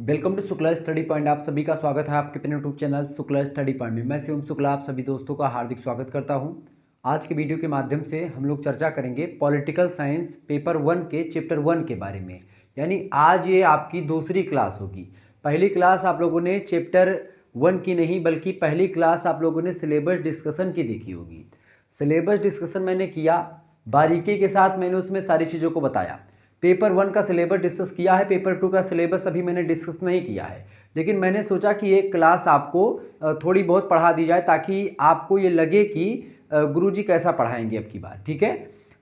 Welcome to Shukla study point. आप सभी का स्वागत है आपके अपने YouTube channel Shukla study point में। मैं शिवम शुक्ला आप सभी दोस्तों का हार्दिक स्वागत करता हूं। आज के वीडियो के माध्यम से हम लोग चर्चा करेंगे पॉलिटिकल साइंस पेपर 1 के चैप्टर 1 के बारे में। यानी आज ये आपकी दूसरी क्लास होगी। पहली क्लास आप लोगों ने चैप्टर 1 की नहीं बल्कि पहली क्लास आप लोगों ने सिलेबस डिस्कशन की देखी होगी। सिलेबस डिस्कशन मैंने किया, बारीकी के साथ मैंने उसमें सारी चीज़ों को बताया। पेपर 1 का सिलेबस डिस्कस किया है, पेपर 2 का सिलेबस अभी मैंने डिस्कस नहीं किया है, लेकिन मैंने सोचा कि एक क्लास आपको थोड़ी बहुत पढ़ा दी जाए ताकि आपको ये लगे कि गुरुजी कैसा पढ़ाएंगे अब की बार। ठीक है,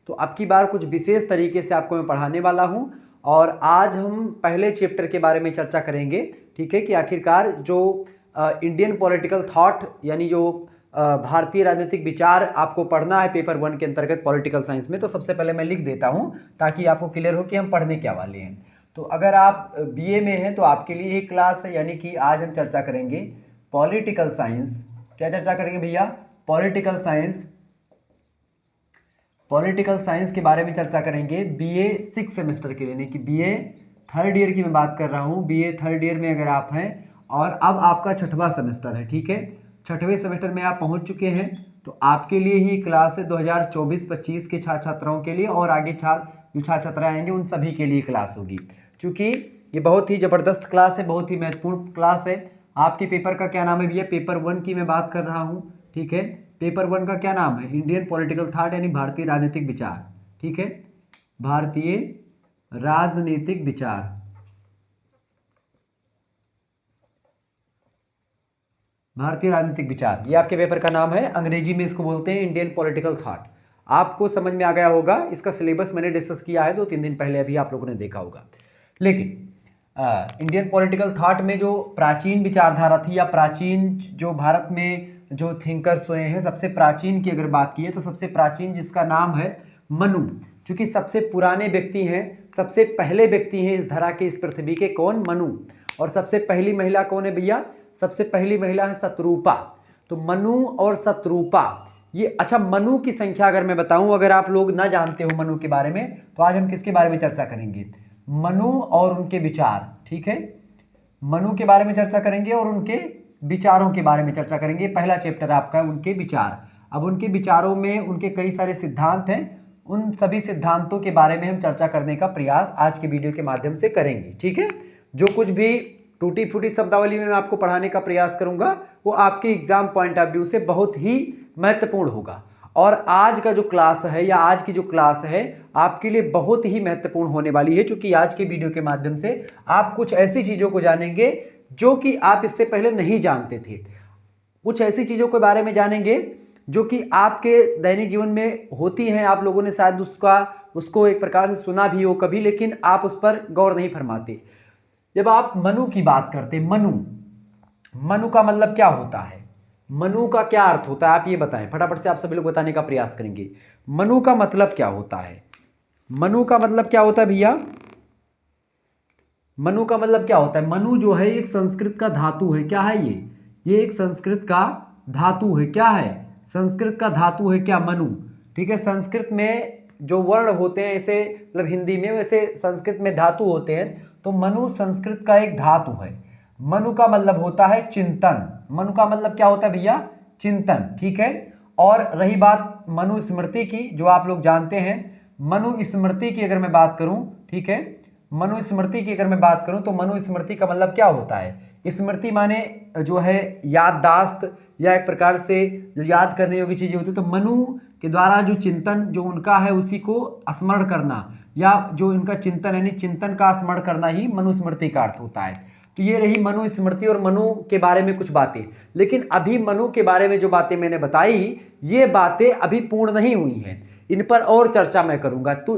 तो अब की बार कुछ विशेष तरीके से आपको मैं पढ़ाने वाला हूँ और आज हम पहले चैप्टर के बारे में चर्चा करेंगे। ठीक है, कि आखिरकार जो इंडियन पॉलिटिकल थॉट यानी जो भारतीय राजनीतिक विचार आपको पढ़ना है पेपर 1 के अंतर्गत पॉलिटिकल साइंस में। तो सबसे पहले मैं लिख देता हूं ताकि आपको क्लियर हो कि हम पढ़ने क्या वाले हैं। तो अगर आप बीए में हैं तो आपके लिए एक क्लास है, यानी कि आज हम चर्चा करेंगे पॉलिटिकल साइंस। क्या चर्चा करेंगे भैया? Political science. पॉलिटिकल साइंस के बारे में चर्चा करेंगे बीए 6 सेमेस्टर के लिए, यानी कि बीए थर्ड ईयर की मैं बात कर रहा हूँ। बीए थर्ड ईयर में अगर आप हैं और अब आपका 6वां सेमेस्टर है, ठीक है, 6वें सेमेस्टर में आप पहुंच चुके हैं, तो आपके लिए ही क्लास है 2024-25 के छात्र छात्राओं के लिए और आगे जो छात्र छात्रा आएंगे उन सभी के लिए क्लास होगी। क्योंकि ये बहुत ही ज़बरदस्त क्लास है, बहुत ही महत्वपूर्ण क्लास है। आपके पेपर का क्या नाम है भैया? पेपर 1 की मैं बात कर रहा हूँ। ठीक है, पेपर 1 का क्या नाम है? इंडियन पॉलिटिकल थॉट, यानी भारतीय राजनीतिक विचार। ठीक है, भारतीय राजनीतिक विचार। भारतीय राजनीतिक विचार, ये आपके पेपर का नाम है। अंग्रेजी में इसको बोलते हैं इंडियन पॉलिटिकल थॉट। आपको समझ में आ गया होगा। इसका सिलेबस मैंने डिस्कस किया है 2-3 दिन पहले, अभी आप लोगों ने देखा होगा। लेकिन इंडियन पॉलिटिकल थॉट में जो प्राचीन विचारधारा थी या प्राचीन जो भारत में जो थिंकर्स हुए हैं, सबसे प्राचीन की अगर बात की है तो सबसे प्राचीन जिसका नाम है मनु। चूंकि सबसे पुराने व्यक्ति हैं, सबसे पहले व्यक्ति हैं इस धरा के, इस पृथ्वी के, कौन? मनु। और सबसे पहली महिला कौन है भैया? सबसे पहली महिला है शत्रुपा। तो मनु और शत्रुपा ये, अच्छा, मनु की संख्या अगर मैं बताऊं, अगर आप लोग ना जानते हो मनु के बारे में, तो आज हम किसके बारे में चर्चा करेंगे? मनु और उनके विचार। ठीक है, मनु के बारे में चर्चा करेंगे और उनके विचारों के बारे में चर्चा करेंगे। पहला चैप्टर आपका है उनके विचार। अब उनके विचारों में उनके कई सारे सिद्धांत हैं, उन सभी सिद्धांतों के बारे में हम चर्चा करने का प्रयास आज के वीडियो के माध्यम से करेंगे। ठीक है, जो कुछ भी टूटी फूटी शब्दावली में मैं आपको पढ़ाने का प्रयास करूंगा वो आपके एग्जाम पॉइंट ऑफ व्यू से बहुत ही महत्वपूर्ण होगा। और आज का जो क्लास है या आज की जो क्लास है आपके लिए बहुत ही महत्वपूर्ण होने वाली है, क्योंकि आज के वीडियो के माध्यम से आप कुछ ऐसी चीज़ों को जानेंगे जो कि आप इससे पहले नहीं जानते थे। कुछ ऐसी चीज़ों के बारे में जानेंगे जो कि आपके दैनिक जीवन में होती हैं। आप लोगों ने शायद उसको एक प्रकार से सुना भी हो कभी, लेकिन आप उस पर गौर नहीं फरमाते। जब आप मनु की बात करते हैं, मनु का मतलब क्या होता है? मनु का क्या अर्थ होता है? आप ये बताएं, फटाफट से आप सभी लोग बताने का प्रयास करेंगे। मनु का मतलब क्या होता है? मनु का मतलब क्या होता है भैया? मनु का मतलब क्या होता है? मनु जो है एक संस्कृत का धातु है। क्या है ये एक संस्कृत का धातु है। क्या है? संस्कृत का धातु है क्या? मनु। ठीक है, संस्कृत में जो वर्ण होते हैं, ऐसे मतलब हिंदी में वैसे संस्कृत में धातु होते हैं, तो मनु संस्कृत का एक धातु है। मनु का मतलब होता है चिंतन। मनु का मतलब क्या होता है भैया? चिंतन। ठीक है, और रही बात मनु स्मृति की, जो आप लोग जानते हैं, मनु स्मृति की अगर मैं बात करूं, ठीक है, मनु स्मृति की अगर मैं बात करूं तो मनु स्मृति का मतलब क्या होता है? स्मृति माने जो है याददाश्त या एक प्रकार से जो याद करने योग्य चीजें होती है। तो मनु के द्वारा जो चिंतन जो उनका है उसी को स्मरण करना, या जो इनका चिंतन यानी चिंतन का स्मरण करना ही मनुस्मृति का अर्थ होता है। तो ये रही मनु स्मृति और मनु के बारे में कुछ बातें। लेकिन अभी मनु के बारे में जो बातें मैंने बताई, ये बातें अभी पूर्ण नहीं हुई हैं, इन पर और चर्चा मैं करूंगा। तो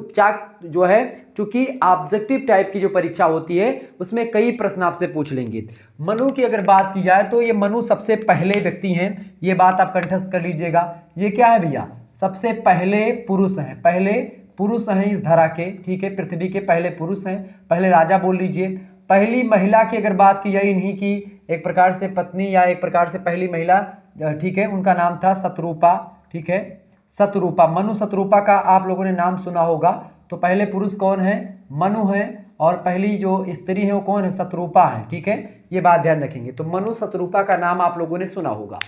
जो है, चूंकि ऑब्जेक्टिव टाइप की जो परीक्षा होती है उसमें कई प्रश्न आपसे पूछ लेंगे। मनु की अगर बात की जाए तो ये मनु सबसे पहले व्यक्ति हैं, ये बात आप कंठस्थ कर लीजिएगा। ये क्या है भैया? सबसे पहले पुरुष हैं, पहले पुरुष हैं इस धरा के। ठीक है, पृथ्वी के पहले पुरुष हैं, पहले राजा बोल लीजिए। पहली महिला की अगर बात की जाए, इन्हीं की एक प्रकार से पत्नी या एक प्रकार से पहली महिला, ठीक है, उनका नाम था शत्रुपा। ठीक है, शत्रुपा, मनु शत्रुपा का आप लोगों ने नाम सुना होगा। तो पहले पुरुष कौन है? मनु है, और पहली जो स्त्री है वो कौन है, शत्रुपा है, ठीक है, ये बात ध्यान रखेंगे। तो मनु शत्रुपा का नाम आप लोगों ने सुना होगा।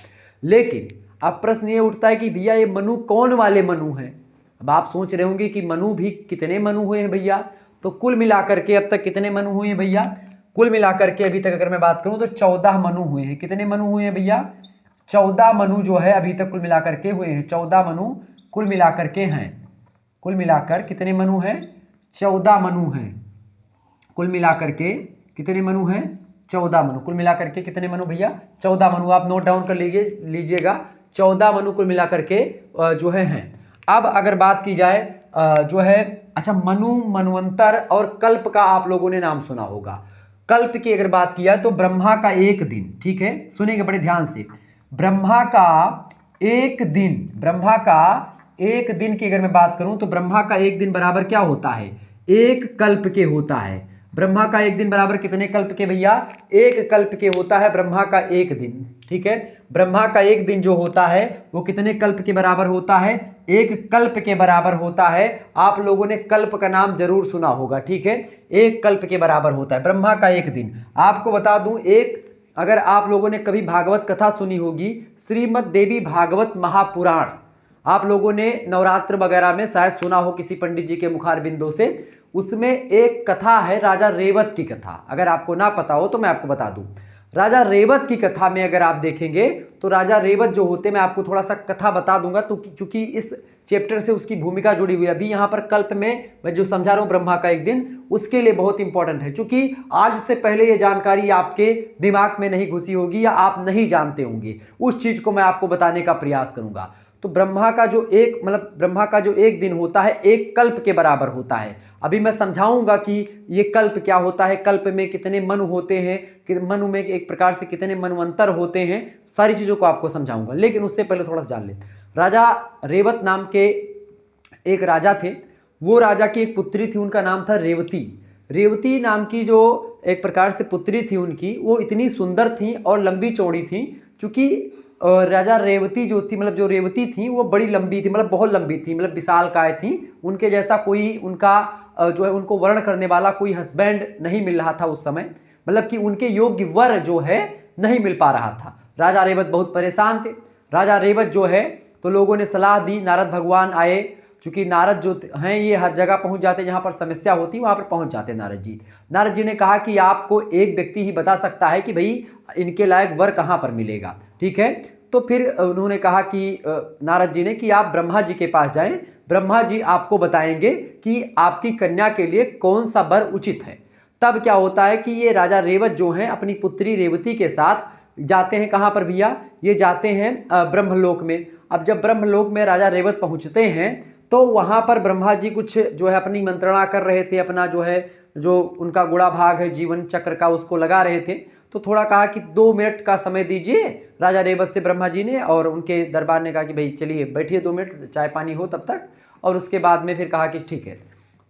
लेकिन अब प्रश्न ये उठता है कि भैया ये मनु कौन वाले मनु हैं। अब आप सोच रहे होंगे कि मनु भी कितने मनु हुए हैं भैया, तो कुल मिलाकर के अब तक कितने मनु हुए हैं भैया, कुल मिलाकर के अभी तक अगर मैं बात करूं तो 14 मनु हुए हैं। कितने मनु हुए हैं भैया, 14 मनु जो है अभी तक कुल मिलाकर के हुए हैं, 14 मनु कुल मिलाकर के हैं। कुल मिलाकर कितने मनु हैं, 14 मनु हैं। कुल मिलाकर के कितने मनु हैं, 14 मनु। कुल मिलाकर के कितने मनु भैया, 14 मनु। आप नोट डाउन कर लीजिएगा 14 मनु कुल मिलाकर के जो है हैं। अब अगर बात की जाए जो है, अच्छा, मनु, मनवंतर और कल्प का आप लोगों ने नाम सुना होगा। कल्प की अगर बात किया तो ब्रह्मा का एक दिन, ठीक है, सुनेंगे बड़े ध्यान से, ब्रह्मा का एक दिन, ब्रह्मा का एक दिन की अगर मैं बात करूं तो ब्रह्मा का एक दिन बराबर क्या होता है, एक कल्प के होता है। ब्रह्मा का एक दिन बराबर कितने कल्प के भैया, एक कल्प के होता है ब्रह्मा का एक दिन, ठीक है। ब्रह्मा का एक दिन जो होता है वो कितने कल्प के बराबर होता है, एक कल्प के बराबर होता है। आप लोगों ने कल्प का नाम जरूर सुना होगा, ठीक है, एक कल्प के बराबर होता है ब्रह्मा का एक दिन। आपको बता दूं, एक अगर आप लोगों ने कभी भागवत कथा सुनी होगी, श्रीमद् देवी भागवत महापुराण, आप लोगों ने नवरात्र वगैरह में शायद सुना हो किसी पंडित जी के मुखार बिंदों से, उसमें एक कथा है राजा रेवत की कथा। अगर आपको ना पता हो तो मैं आपको बता दूं, राजा रेवत की कथा में अगर आप देखेंगे तो राजा रेवत जो होते, मैं आपको थोड़ा सा कथा बता दूंगा, तो चूंकि इस चैप्टर से उसकी भूमिका जुड़ी हुई है। अभी यहाँ पर कल्प में मैं जो समझा रहा हूँ ब्रह्मा का एक दिन, उसके लिए बहुत इंपॉर्टेंट है, क्योंकि आज से पहले ये जानकारी आपके दिमाग में नहीं घुसी होगी या आप नहीं जानते होंगे, उस चीज को मैं आपको बताने का प्रयास करूंगा। तो ब्रह्मा का जो एक ब्रह्मा का जो एक दिन होता है एक कल्प के बराबर होता है। अभी मैं समझाऊंगा कि ये कल्प क्या होता है, कल्प में कितने मनु होते हैं, कि मनु में एक प्रकार से कितने मनवंतर होते हैं, सारी चीजों को आपको समझाऊंगा। लेकिन उससे पहले थोड़ा सा जान ले, राजा रेवत नाम के एक राजा थे। वो राजा की एक पुत्री थी, उनका नाम था रेवती। रेवती नाम की जो एक प्रकार से पुत्री थी उनकी, वो इतनी सुंदर थी और लंबी चौड़ी थी। चूंकि राजा रेवती जो थी, जो रेवती थी वो बड़ी लंबी थी, बहुत लंबी थी, विशालकाय थी। उनके जैसा कोई उनका जो है उनको वर्ण करने वाला कोई हस्बैंड नहीं मिल रहा था उस समय, कि उनके योग्य वर जो है नहीं मिल पा रहा था। राजा रेवत बहुत परेशान थे। राजा रेवत जो है, तो लोगों ने सलाह दी, नारद भगवान आए, क्योंकि नारद जो हैं ये हर जगह पहुंच जाते, जहां पर समस्या होती वहां पर पहुंच जाते नारद जी। नारद जी ने कहा कि आपको एक व्यक्ति ही बता सकता है कि भाई इनके लायक वर कहां पर मिलेगा, ठीक है। तो फिर उन्होंने कहा कि नारद जी ने कि आप ब्रह्मा जी के पास जाएं, ब्रह्मा जी आपको बताएंगे कि आपकी कन्या के लिए कौन सा वर उचित है। तब क्या होता है कि ये राजा रेवत जो हैं अपनी पुत्री रेवती के साथ जाते हैं, कहां पर भैया, ये जाते हैं ब्रह्मलोक में। अब जब ब्रह्मलोक में राजा रेवत पहुंचते हैं तो वहां पर ब्रह्मा जी कुछ जो है अपनी मंत्रणा कर रहे थे, अपना जो उनका गुड़ा भाग है जीवन चक्र का उसको लगा रहे थे। तो थोड़ा कहा कि 2 मिनट का समय दीजिए राजा रेवत से ब्रह्मा जी ने, और उनके दरबार ने कहा कि भाई चलिए बैठिए 2 मिनट, चाय पानी हो तब तक। और उसके बाद में फिर कहा कि ठीक है।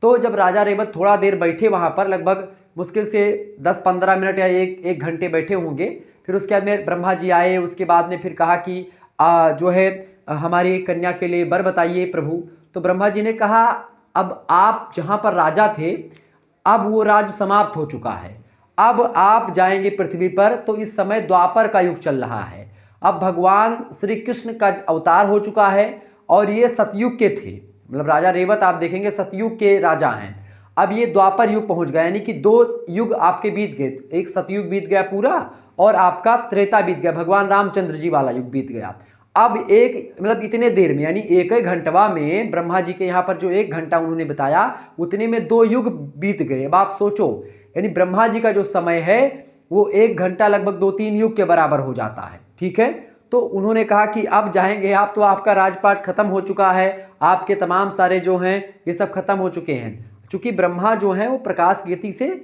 तो जब राजा रेवत थोड़ा देर बैठे वहाँ पर, लगभग मुश्किल से 10-15 मिनट या एक घंटे बैठे होंगे, फिर उसके बाद में ब्रह्मा जी आए। उसके बाद में फिर कहा कि जो है हमारी कन्या के लिए वर बताइए प्रभु। तो ब्रह्मा जी ने कहा अब आप जहाँ पर राजा थे अब वो राज समाप्त हो चुका है, अब आप जाएंगे पृथ्वी पर। तो इस समय द्वापर का युग चल रहा है, अब भगवान श्री कृष्ण का अवतार हो चुका है, और ये सतयुग के थे, राजा रेवत आप देखेंगे सतयुग के राजा हैं। अब ये द्वापर युग पहुंच गया, यानी कि 2 युग आपके बीत गए, एक सतयुग बीत गया पूरा और आपका त्रेता बीत गया, भगवान रामचंद्र जी वाला युग बीत गया। अब एक इतने देर में, यानी एक घंटवा में ब्रह्मा जी के यहाँ पर जो 1 घंटा उन्होंने बताया, उतने में 2 युग बीत गए। अब आप सोचो, यानी ब्रह्मा जी का जो समय है वो 1 घंटा लगभग 2-3 युग के बराबर हो जाता है, ठीक है। तो उन्होंने कहा कि अब जाएंगे आप, तो आपका राजपाट खत्म हो चुका है, आपके तमाम सारे जो हैं ये सब खत्म हो चुके हैं। चूंकि ब्रह्मा जो हैं वो प्रकाश की गति से,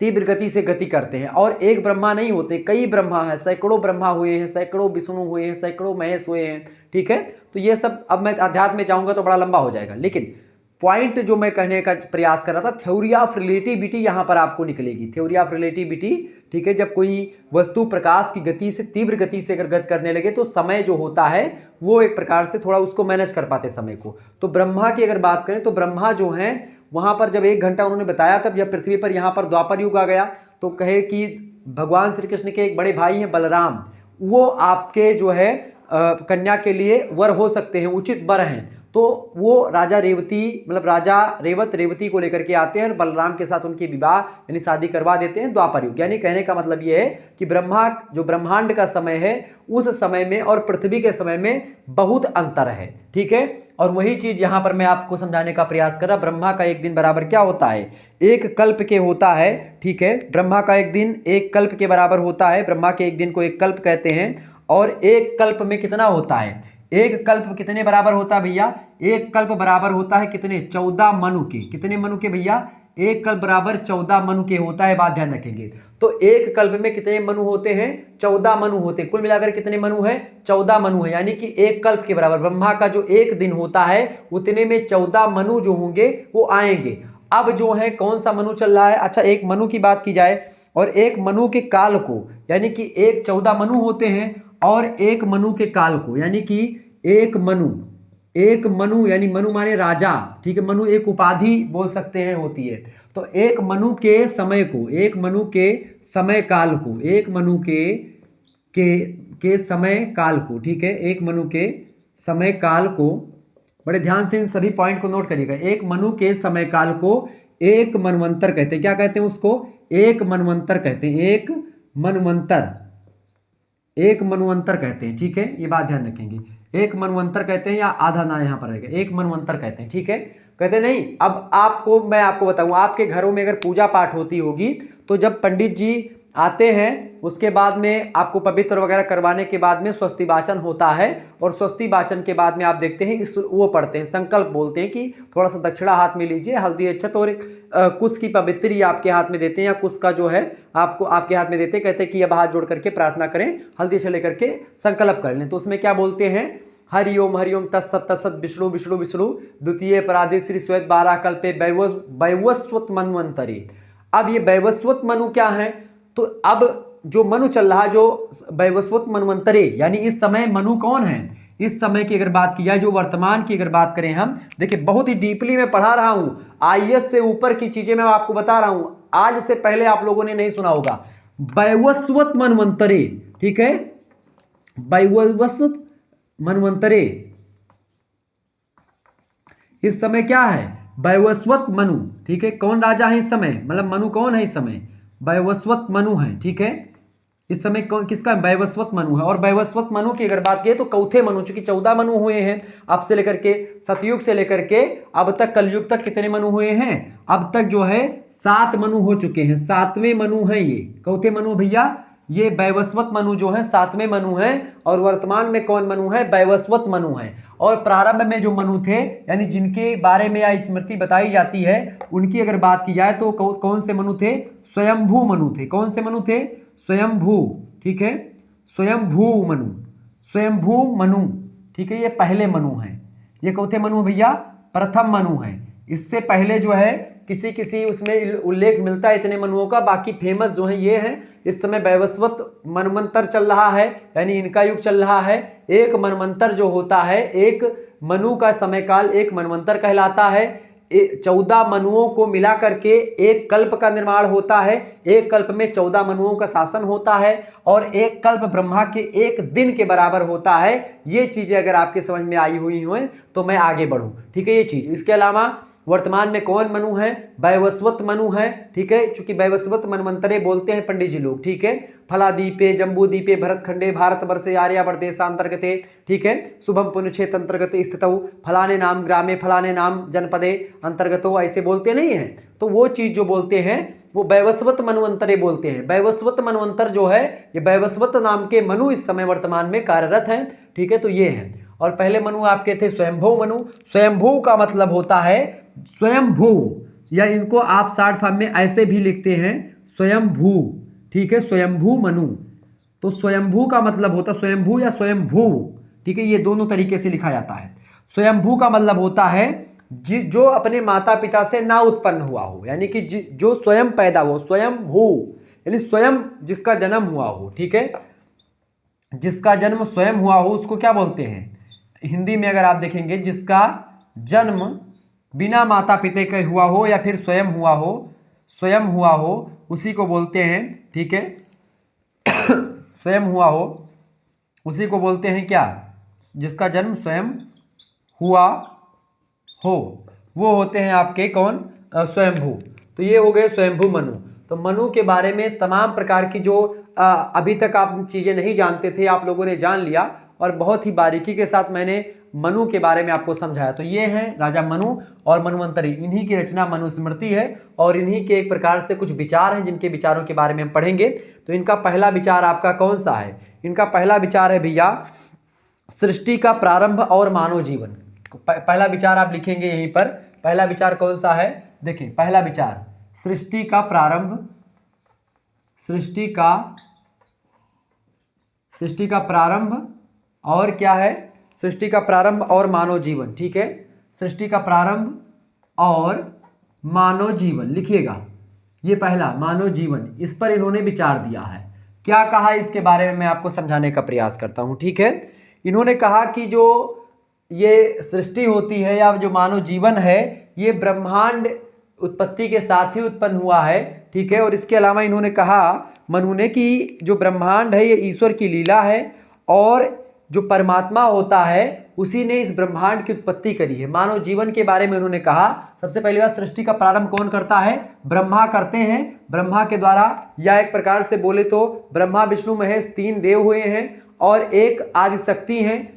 तीव्र गति से गति करते हैं, और एक ब्रह्मा नहीं होते, कई ब्रह्मा हैं, सैकड़ों ब्रह्मा हुए हैं, सैकड़ों विष्णु हुए हैं, सैकड़ों महेश हुए हैं, ठीक है। तो ये सब, अब मैं अध्यात्म में जाऊंगा तो बड़ा लंबा हो जाएगा, लेकिन पॉइंट जो मैं कहने का प्रयास कर रहा था, थ्योरी ऑफ रिलेटिविटी यहाँ पर आपको निकलेगी, थ्योरी ऑफ रिलेटिविटी, ठीक है। जब कोई वस्तु प्रकाश की गति से, तीव्र गति से अगर गति करने लगे तो समय जो होता है वो एक प्रकार से थोड़ा उसको मैनेज कर पाते समय को। तो ब्रह्मा की अगर बात करें तो ब्रह्मा जो हैं वहाँ पर जब 1 घंटा उन्होंने बताया, तब जब पृथ्वी पर यहाँ पर द्वापर युग आ गया तो कहे कि भगवान श्री कृष्ण के एक बड़े भाई हैं बलराम, वो आपके जो है कन्या के लिए वर हो सकते हैं, उचित वर हैं। तो वो राजा रेवती मतलब राजा रेवती को लेकर के आते हैं और बलराम के साथ उनकी विवाह यानी शादी करवा देते हैं द्वापर युग। यानी कहने का मतलब ये है कि जो ब्रह्मांड का समय है उस समय में और पृथ्वी के समय में बहुत अंतर है, ठीक है। और वही चीज यहां पर मैं आपको समझाने का प्रयास कर रहा। ब्रह्मा का एक दिन बराबर क्या होता है, एक कल्प के होता है, ठीक है। ब्रह्मा का एक दिन एक कल्प के बराबर होता है, ब्रह्मा के एक दिन को एक कल्प कहते हैं। और एक कल्प में कितना होता है, एक कल्प कितने बराबर होता है भैया, एक कल्प बराबर होता है कितने, 14 मनु के। कितने मनु के भैया, एक कल्प बराबर 14 मनु के होता है, बात ध्यान रखेंगे। तो एक कल्प में कितने मनु होते हैं, 14 मनु होते हैं। कुल मिलाकर कितने मनु है, 14 मनु है। यानी कि एक कल्प के बराबर ब्रह्मा का जो एक दिन होता है उतने में 14 मनु जो होंगे वो आएंगे। अब जो है कौन सा मनु चल रहा है, अच्छा एक मनु की बात की जाए और एक मनु के काल को, यानी कि एक 14 मनु होते हैं और एक मनु के काल को, यानी कि एक मनु यानी मनु माने राजा, ठीक है। मनु एक उपाधि बोल सकते हैं होती है। तो एक मनु के समय को, एक मनु के समय काल को, एक मनु के समय काल को, ठीक है। एक मनु के समय काल को, बड़े ध्यान से इन सभी पॉइंट को नोट करिएगा। एक मनु के समय काल को एक मनवंतर कहते हैं। क्या कहते हैं उसको, एक मनवंतर कहते हैं, एक मनवंतर कहते हैं, ठीक है। ये बात ध्यान रखेंगे, एक मनवंतर कहते हैं, या आधा ना यहाँ पर रहेगा, एक मनवंतर कहते हैं, ठीक है। कहते नहीं, अब मैं आपको बताऊं, आपके घरों में अगर पूजा पाठ होती होगी तो जब पंडित जी आते हैं उसके बाद में आपको पवित्र वगैरह करवाने के बाद में स्वस्ति वाचन होता है। और स्वस्ति वाचन के बाद में आप देखते हैं वो पढ़ते हैं, संकल्प बोलते हैं कि थोड़ा सा दक्षिणा हाथ में लीजिए, हल्दी अच्छत और एक कुश की पवित्री आपके हाथ में देते हैं, या कुश का जो है आपको आपके हाथ में देते हैं। कहते हैं कि अब हाथ जोड़ करके प्रार्थना करें, हल्दी से लेकर के संकल्प कर लें। तो उसमें क्या बोलते हैं, हरिओम तत्सत तत्सत विष्णु विष्णु विष्णु द्वितीय पराधि श्री श्वेत 12 कल्पे वैवस्वत मन्वंतरे। अब ये वैवस्वत मनु क्या है, तो अब जो मनु चल रहा, जो वैवस्वत मन्वंतरे, यानी इस समय मनु कौन है, इस समय की अगर बात की जाए, जो वर्तमान की अगर बात करें हम, देखिए बहुत ही डीपली मैं पढ़ा रहा हूं, आईएएस से ऊपर की चीजें मैं आपको बता रहा हूं, आज से पहले आप लोगों ने नहीं सुना होगा। वैवस्वत मन्वंतरे, ठीक है, वैवस्वत मन्वंतरे, इस समय क्या है, वैवस्वत मनु, ठीक है। कौन राजा है इस समय, मतलब मनु कौन है इस समय, वैवस्वत मनु है, ठीक है। इस समय कौन किसका, वैवस्वत मनु है। और वैवस्वत मनु की अगर बात किए तो चौथे मनु, चूंकि 14 मनु हुए हैं अब से लेकर के सतयुग से लेकर के अब तक कलयुग तक कितने मनु हुए हैं, अब तक जो है 7 मनु हो चुके हैं, 7वें मनु है ये। चौथे मनु भैया, ये वैवस्वत मनु जो है 7वें मनु है। और वर्तमान में कौन मनु है, वैवस्वत मनु है। और प्रारंभ में जो मनु थे, यानी जिनके बारे में यह स्मृति बताई जाती है, उनकी अगर बात की जाए तो कौन से मनु थे, स्वयंभू मनु थे। कौन से मनु थे, स्वयंभू, ठीक है, स्वयंभू मनु, ठीक है। ये पहले मनु है, ये चौथे मनु भैया, प्रथम मनु है। इससे पहले जो है किसी उसमें उल्लेख मिलता है इतने मनुओं का, बाकी फेमस जो है ये हैं। इस समय वैवस्वत मनवंतर चल रहा है, यानी इनका युग चल रहा है। एक मनवंतर जो होता है, एक मनु का समय काल एक मनवंतर कहलाता है। 14 मनुओं को मिला करके एक कल्प का निर्माण होता है। एक कल्प में 14 मनुओं का शासन होता है और एक कल्प ब्रह्मा के एक दिन के बराबर होता है। ये चीजें अगर आपके समझ में आई हुई हो तो मैं आगे बढ़ूं, ठीक है। ये चीज, इसके अलावा वर्तमान में कौन मनु है, वैवस्वत मनु है, ठीक है। चूंकि वैवस्वत मनवंतरे बोलते हैं पंडित जी लोग, ठीक है। फलादीपे जम्बूदीपे भरतखंडे भारतवर्षे आर्यावर्तेशांतर्गते, ठीक है। शुभम पुण्यक्षेत्र अंतर्गत स्थितौ फलाने नाम ग्रामे फलाने नाम जनपदे अंतर्गतो, ऐसे बोलते नहीं है। तो वो चीज जो बोलते हैं वो वैवस्वत मनवंतरे बोलते हैं। वैवस्वत मनवंतर जो है, ये वैवस्वत नाम के मनु इस समय वर्तमान में कार्यरत हैं, ठीक है। तो ये है। और पहले मनु आपके थे स्वयंभू मनु। स्वयंभू का मतलब होता है स्वयंभू, या इनको आप शॉर्ट फॉर्म में ऐसे भी लिखते हैं स्वयंभू, ठीक है, स्वयंभू मनु। तो स्वयंभू का मतलब होता है स्वयंभू या स्वयंभू, ठीक है। ये दोनों तरीके से लिखा जाता है। स्वयंभू का मतलब होता है जो अपने माता पिता से ना उत्पन्न हुआ हो, यानी कि जो स्वयं पैदा हो, स्वयंभू यानी स्वयं जिसका जन्म हुआ हो, ठीक है। जिसका जन्म स्वयं हुआ हो उसको क्या बोलते हैं, हिंदी में अगर आप देखेंगे, जिसका जन्म बिना माता पिता के हुआ हो या फिर स्वयं हुआ हो, उसी को बोलते हैं, ठीक है, स्वयं हुआ हो उसी को बोलते हैं क्या, जिसका जन्म स्वयं हुआ हो, वो होते हैं आपके कौन, स्वयंभू। तो ये हो गए स्वयंभू मनु। तो मनु के बारे में तमाम प्रकार की जो अभी तक आप चीज़ें नहीं जानते थे, आप लोगों ने जान लिया, और बहुत ही बारीकी के साथ मैंने मनु के बारे में आपको समझाया। तो ये हैं राजा मनु और मन्वंतरी, इन्हीं की रचना मनुस्मृति है, और इन्हीं के एक प्रकार से कुछ विचार हैं जिनके विचारों के बारे में हम पढ़ेंगे। तो इनका पहला विचार आपका कौन सा है, इनका पहला विचार है भैया सृष्टि का प्रारंभ और मानव जीवन। पहला विचार आप लिखेंगे यहीं पर, पहला विचार कौन सा है, देखिए पहला विचार सृष्टि का प्रारंभ, सृष्टि का प्रारंभ और क्या है, सृष्टि का प्रारंभ और मानव जीवन, ठीक है, सृष्टि का प्रारंभ और मानव जीवन लिखिएगा, ये पहला मानव जीवन, इस पर इन्होंने विचार दिया है। क्या कहा इसके बारे में मैं आपको समझाने का प्रयास करता हूं, ठीक है। इन्होंने कहा कि जो ये सृष्टि होती है या जो मानव जीवन है, ये ब्रह्मांड उत्पत्ति के साथ ही उत्पन्न हुआ है, ठीक है। और इसके अलावा इन्होंने कहा मनु ने कि जो ब्रह्मांड है ये ईश्वर की लीला है, और जो परमात्मा होता है उसी ने इस ब्रह्मांड की उत्पत्ति करी है। मानव जीवन के बारे में उन्होंने कहा सबसे पहली बात, सृष्टि का प्रारंभ कौन करता है, ब्रह्मा करते हैं, ब्रह्मा के द्वारा, या एक प्रकार से बोले तो ब्रह्मा विष्णु महेश 3 देव हुए हैं और एक आदिशक्ति हैं।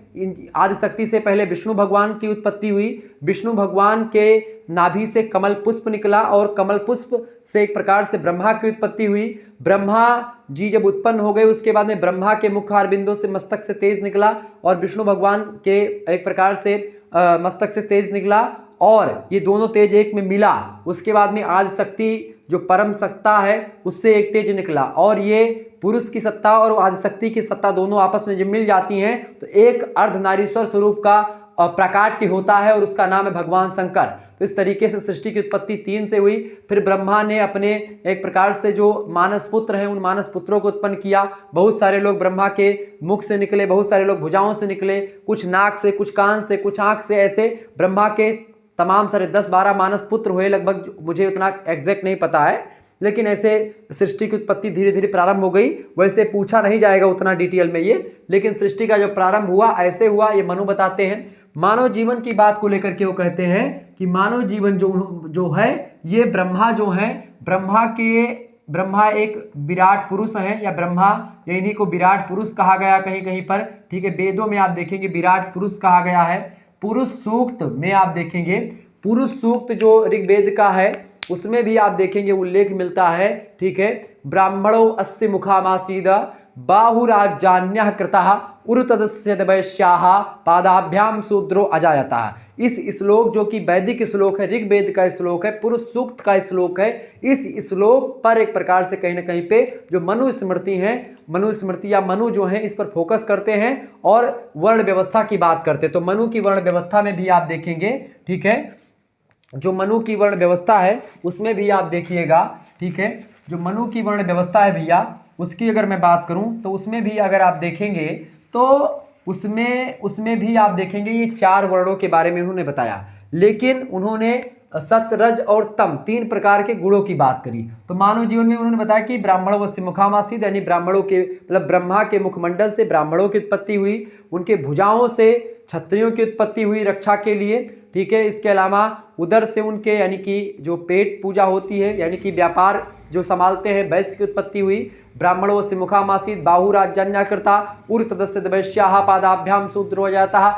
आदिशक्ति से पहले विष्णु भगवान की उत्पत्ति हुई, विष्णु भगवान के नाभि से कमल पुष्प निकला और कमल पुष्प से एक प्रकार से ब्रह्मा की उत्पत्ति हुई। ब्रह्मा जी जब उत्पन्न हो गए उसके बाद में ब्रह्मा के मुख बिंदु से मस्तक से तेज निकला और विष्णु भगवान के एक प्रकार से मस्तक से तेज निकला, और ये दोनों तेज एक में मिला। उसके बाद में आदिशक्ति जो परम सत्ता है उससे एक तेज निकला, और ये पुरुष की सत्ता और आदिशक्ति की सत्ता दोनों आपस में जब मिल जाती हैं तो एक अर्धनारीश्वर स्वरूप का प्राकाट्य होता है, और उसका नाम है भगवान शंकर। तो इस तरीके से सृष्टि की उत्पत्ति 3 से हुई। फिर ब्रह्मा ने अपने एक प्रकार से जो मानस पुत्र हैं उन मानस पुत्रों को उत्पन्न किया। बहुत सारे लोग ब्रह्मा के मुख से निकले, बहुत सारे लोग भुजाओं से निकले, कुछ नाक से, कुछ कान से, कुछ आंख से, ऐसे ब्रह्मा के तमाम सारे 10-12 मानस पुत्र हुए लगभग, मुझे उतना एग्जैक्ट नहीं पता है, लेकिन ऐसे सृष्टि की उत्पत्ति धीरे धीरे प्रारंभ हो गई। वैसे पूछा नहीं जाएगा उतना डिटेल में ये, लेकिन सृष्टि का जो प्रारंभ हुआ ऐसे हुआ, ये मनु बताते हैं। मानव जीवन की बात को लेकर के वो कहते हैं कि मानव जीवन जो है ये ब्रह्मा जो है, ब्रह्मा एक विराट पुरुष है, या ब्रह्मा या इन्हीं को विराट पुरुष कहा गया कहीं कहीं पर, ठीक है। वेदों में आप देखेंगे विराट पुरुष कहा गया है। पुरुष सूक्त में आप देखेंगे, पुरुष सूक्त जो ऋग्वेद का है उसमें भी आप देखेंगे उल्लेख मिलता है, ठीक है। ब्राह्मणो अस्य मुखामासीद बाहुराजान्यः कृतः उरुतदस्य वैश्याः पादाभ्याम शूद्रो अजायतः। इस श्लोक जो कि वैदिक श्लोक है, ऋग्वेद का श्लोक है, पुरुष सूक्त का श्लोक है, इस श्लोक पर एक प्रकार से कहीं ना कहीं पे जो मनुस्मृति है, मनुस्मृति या मनु जो है इस पर फोकस करते हैं और वर्ण व्यवस्था की बात करते हैं। तो मनु की वर्ण व्यवस्था में भी आप देखेंगे, ठीक है, जो मनु की वर्ण व्यवस्था है उसमें भी आप देखिएगा, ठीक है। जो मनु की वर्ण व्यवस्था है भैया, उसकी अगर मैं बात करूं तो उसमें भी अगर आप देखेंगे तो उसमें भी आप देखेंगे ये 4 वर्णों के बारे में उन्होंने बताया, लेकिन उन्होंने सत्य, रज और तम 3 प्रकार के गुणों की बात करी। तो मानव जीवन में उन्होंने बताया कि ब्राह्मणों वस्य मुखामासीद, यानी ब्राह्मणों के मतलब ब्रह्मा के मुखमंडल से ब्राह्मणों की उत्पत्ति हुई, उनके भुजाओं से क्षत्रियों की उत्पत्ति हुई रक्षा के लिए, ठीक है। इसके अलावा उदर से उनके यानी कि जो पेट पूजा होती है यानी कि व्यापार जो संभालते हैं वैश्य की उत्पत्ति हुई। ब्राह्मणों से मुखामासीद बाहुराजन्याकृता उर्तदस्य वैश्याः पादाभ्याम शूद्रो जाता,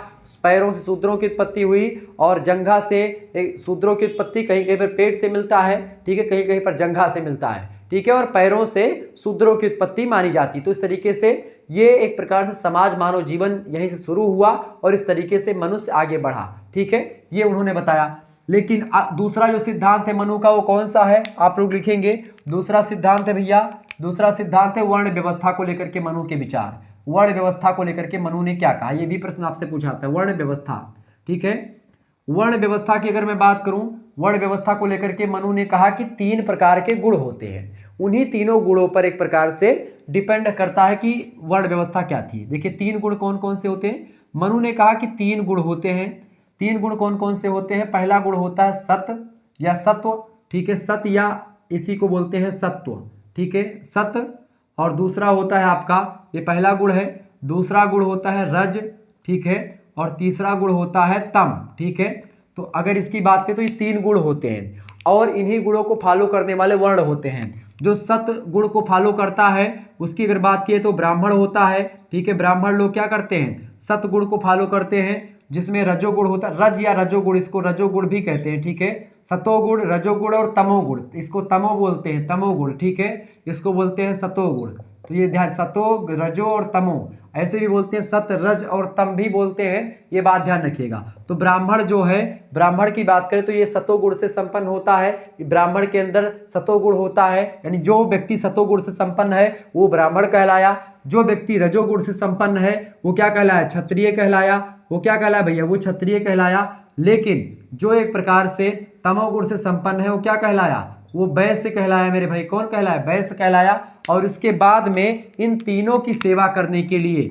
पैरों से शूद्रों की उत्पत्ति हुई, और जंघा से शूद्रों की उत्पत्ति कहीं कहीं पर पेट से मिलता है, ठीक है, कहीं कहीं पर जंघा से मिलता है, ठीक है, और पैरों से शूद्रों की उत्पत्ति मानी जाती। तो इस तरीके से ये एक प्रकार से समाज मानव जीवन यहीं से शुरू हुआ और इस तरीके से मनुष्य आगे बढ़ा, ठीक है, ये उन्होंने बताया। लेकिन दूसरा जो सिद्धांत है मनु का वो कौन सा है, आप लोग लिखेंगे। दूसरा सिद्धांत है भैया, दूसरा सिद्धांत है वर्ण व्यवस्था को लेकर के मनु के विचार। वर्ण व्यवस्था को लेकर के मनु ने क्या कहा, ये भी प्रश्न आपसे पूछाता है। वर्ण व्यवस्था, ठीक है, वर्ण व्यवस्था की अगर मैं बात करूं, वर्ण व्यवस्था को लेकर के मनु ने कहा कि 3 प्रकार के गुण होते हैं, उन्हीं तीनों गुणों पर एक प्रकार से डिपेंड करता है कि वर्ण व्यवस्था क्या थी। देखिए 3 गुण कौन कौन से होते हैं। मनु ने कहा कि 3 गुण होते हैं। तीन गुण कौन कौन से होते हैं? पहला गुण होता है सत या सत्व, ठीक है, सत या इसी को बोलते हैं सत्व, ठीक है, सत। और दूसरा होता है आपका, ये पहला गुण है, दूसरा गुण होता है रज, ठीक है, और तीसरा गुण होता है तम, ठीक है। तो अगर इसकी बात करें तो ये तीन गुण होते हैं और इन्हीं गुणों को फॉलो करने वाले वर्ण होते हैं। जो सत गुण को फॉलो करता है उसकी अगर बात किए तो ब्राह्मण होता है, ठीक है। ब्राह्मण लोग क्या करते हैं? सत गुण को फॉलो करते हैं, जिसमें रजोगुण होता है, रज या रजोगुण, इसको रजोगुण भी कहते हैं, ठीक है। सतोगुण, रजोगुण और तमोगुण, इसको तमो बोलते हैं, तमोगुण, ठीक है, इसको बोलते हैं सतोगुण। तो ये ध्यान, सतो, रजो और तमो ऐसे भी बोलते हैं, सत, रज और तम भी बोलते हैं, ये बात ध्यान रखिएगा। तो ब्राह्मण जो है, ब्राह्मण की बात करें तो ये सतोगुण से संपन्न होता है, ब्राह्मण के अंदर सतोगुण होता है, यानी जो व्यक्ति सतोगुण से संपन्न है वो ब्राह्मण कहलाया। जो व्यक्ति रजोगुण से संपन्न है वो क्या कहलाया? क्षत्रिय कहलाया। वो क्या कहलाया भैया? वो क्षत्रिय कहलाया। लेकिन जो एक प्रकार से तमोगुण से संपन्न है वो क्या कहलाया? वो वैश्य कहलाया मेरे भाई। कौन कहलाया? वैश्य कहलाया। और इसके बाद में इन तीनों की सेवा करने के लिए,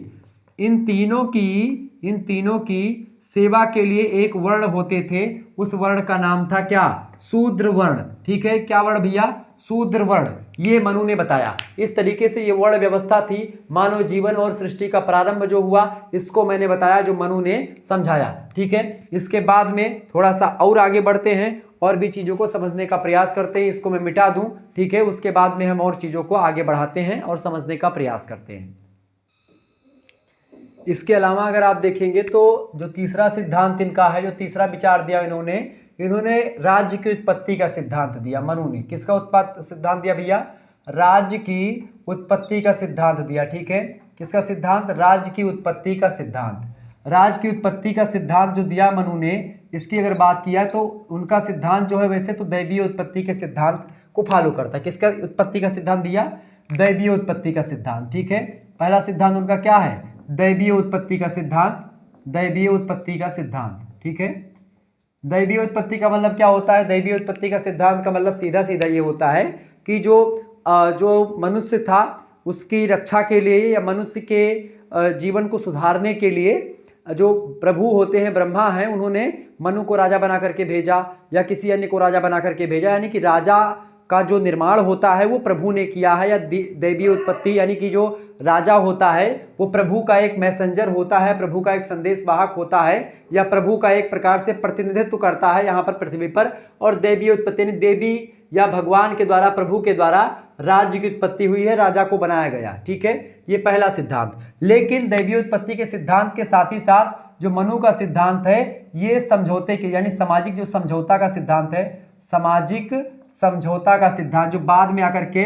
इन तीनों की सेवा के लिए एक वर्ण होते थे, उस वर्ण का नाम था क्या? शूद्र वर्ण, ठीक है। क्या वर्ण भैया? शूद्र वर्ण। ये मनु ने बताया। इस तरीके से ये वर्ण व्यवस्था थी। मानव जीवन और सृष्टि का प्रारंभ जो हुआ इसको मैंने बताया, जो मनु ने समझाया, ठीक है। इसके बाद में थोड़ा सा और आगे बढ़ते हैं और भी चीज़ों को समझने का प्रयास करते हैं। इसको मैं मिटा दूं, ठीक है, उसके बाद में हम और चीज़ों को आगे बढ़ाते हैं और समझने का प्रयास करते हैं। इसके अलावा अगर आप देखेंगे तो जो तीसरा सिद्धांत इनका है, जो तीसरा विचार दिया इन्होंने राज्य की उत्पत्ति का सिद्धांत दिया। मनु ने किसका सिद्धांत दिया भैया? राज्य की उत्पत्ति का सिद्धांत दिया, ठीक है। किसका सिद्धांत? राज्य की उत्पत्ति का सिद्धांत। राज्य की उत्पत्ति का सिद्धांत जो दिया मनु ने, इसकी अगर बात किया तो उनका सिद्धांत जो है वैसे तो दैवीय उत्पत्ति के सिद्धांत को फॉलो करता है। किसका उत्पत्ति का सिद्धांत भैया? दैवीय उत्पत्ति का सिद्धांत, ठीक है। पहला सिद्धांत उनका क्या है? दैवीय उत्पत्ति का सिद्धांत, दैवीय उत्पत्ति का सिद्धांत, ठीक है। दैवीय उत्पत्ति का मतलब क्या होता है? दैवीय उत्पत्ति का सिद्धांत का मतलब सीधा सीधा ये होता है कि जो मनुष्य था उसकी रक्षा के लिए या मनुष्य के जीवन को सुधारने के लिए जो प्रभु होते हैं, ब्रह्मा हैं, उन्होंने मनु को राजा बना करके भेजा या किसी अन्य को राजा बना करके भेजा। यानी कि राजा का जो निर्माण होता है वो प्रभु ने किया है, या दैवीय उत्पत्ति, यानी कि जो राजा होता है वो प्रभु का एक मैसेंजर होता है, प्रभु का एक संदेश वाहक होता है, या प्रभु का एक प्रकार से प्रतिनिधित्व करता है यहाँ पर पृथ्वी पर। और दैवीय उत्पत्ति यानी देवी या भगवान के द्वारा, प्रभु के द्वारा राज्य की उत्पत्ति हुई है, राजा को बनाया गया, ठीक है। ये पहला सिद्धांत। लेकिन दैवीय उत्पत्ति के सिद्धांत के साथ ही साथ जो मनु का सिद्धांत है ये समझौते के, यानी सामाजिक जो समझौता का सिद्धांत है, सामाजिक समझौता का सिद्धांत, जो बाद में आकर के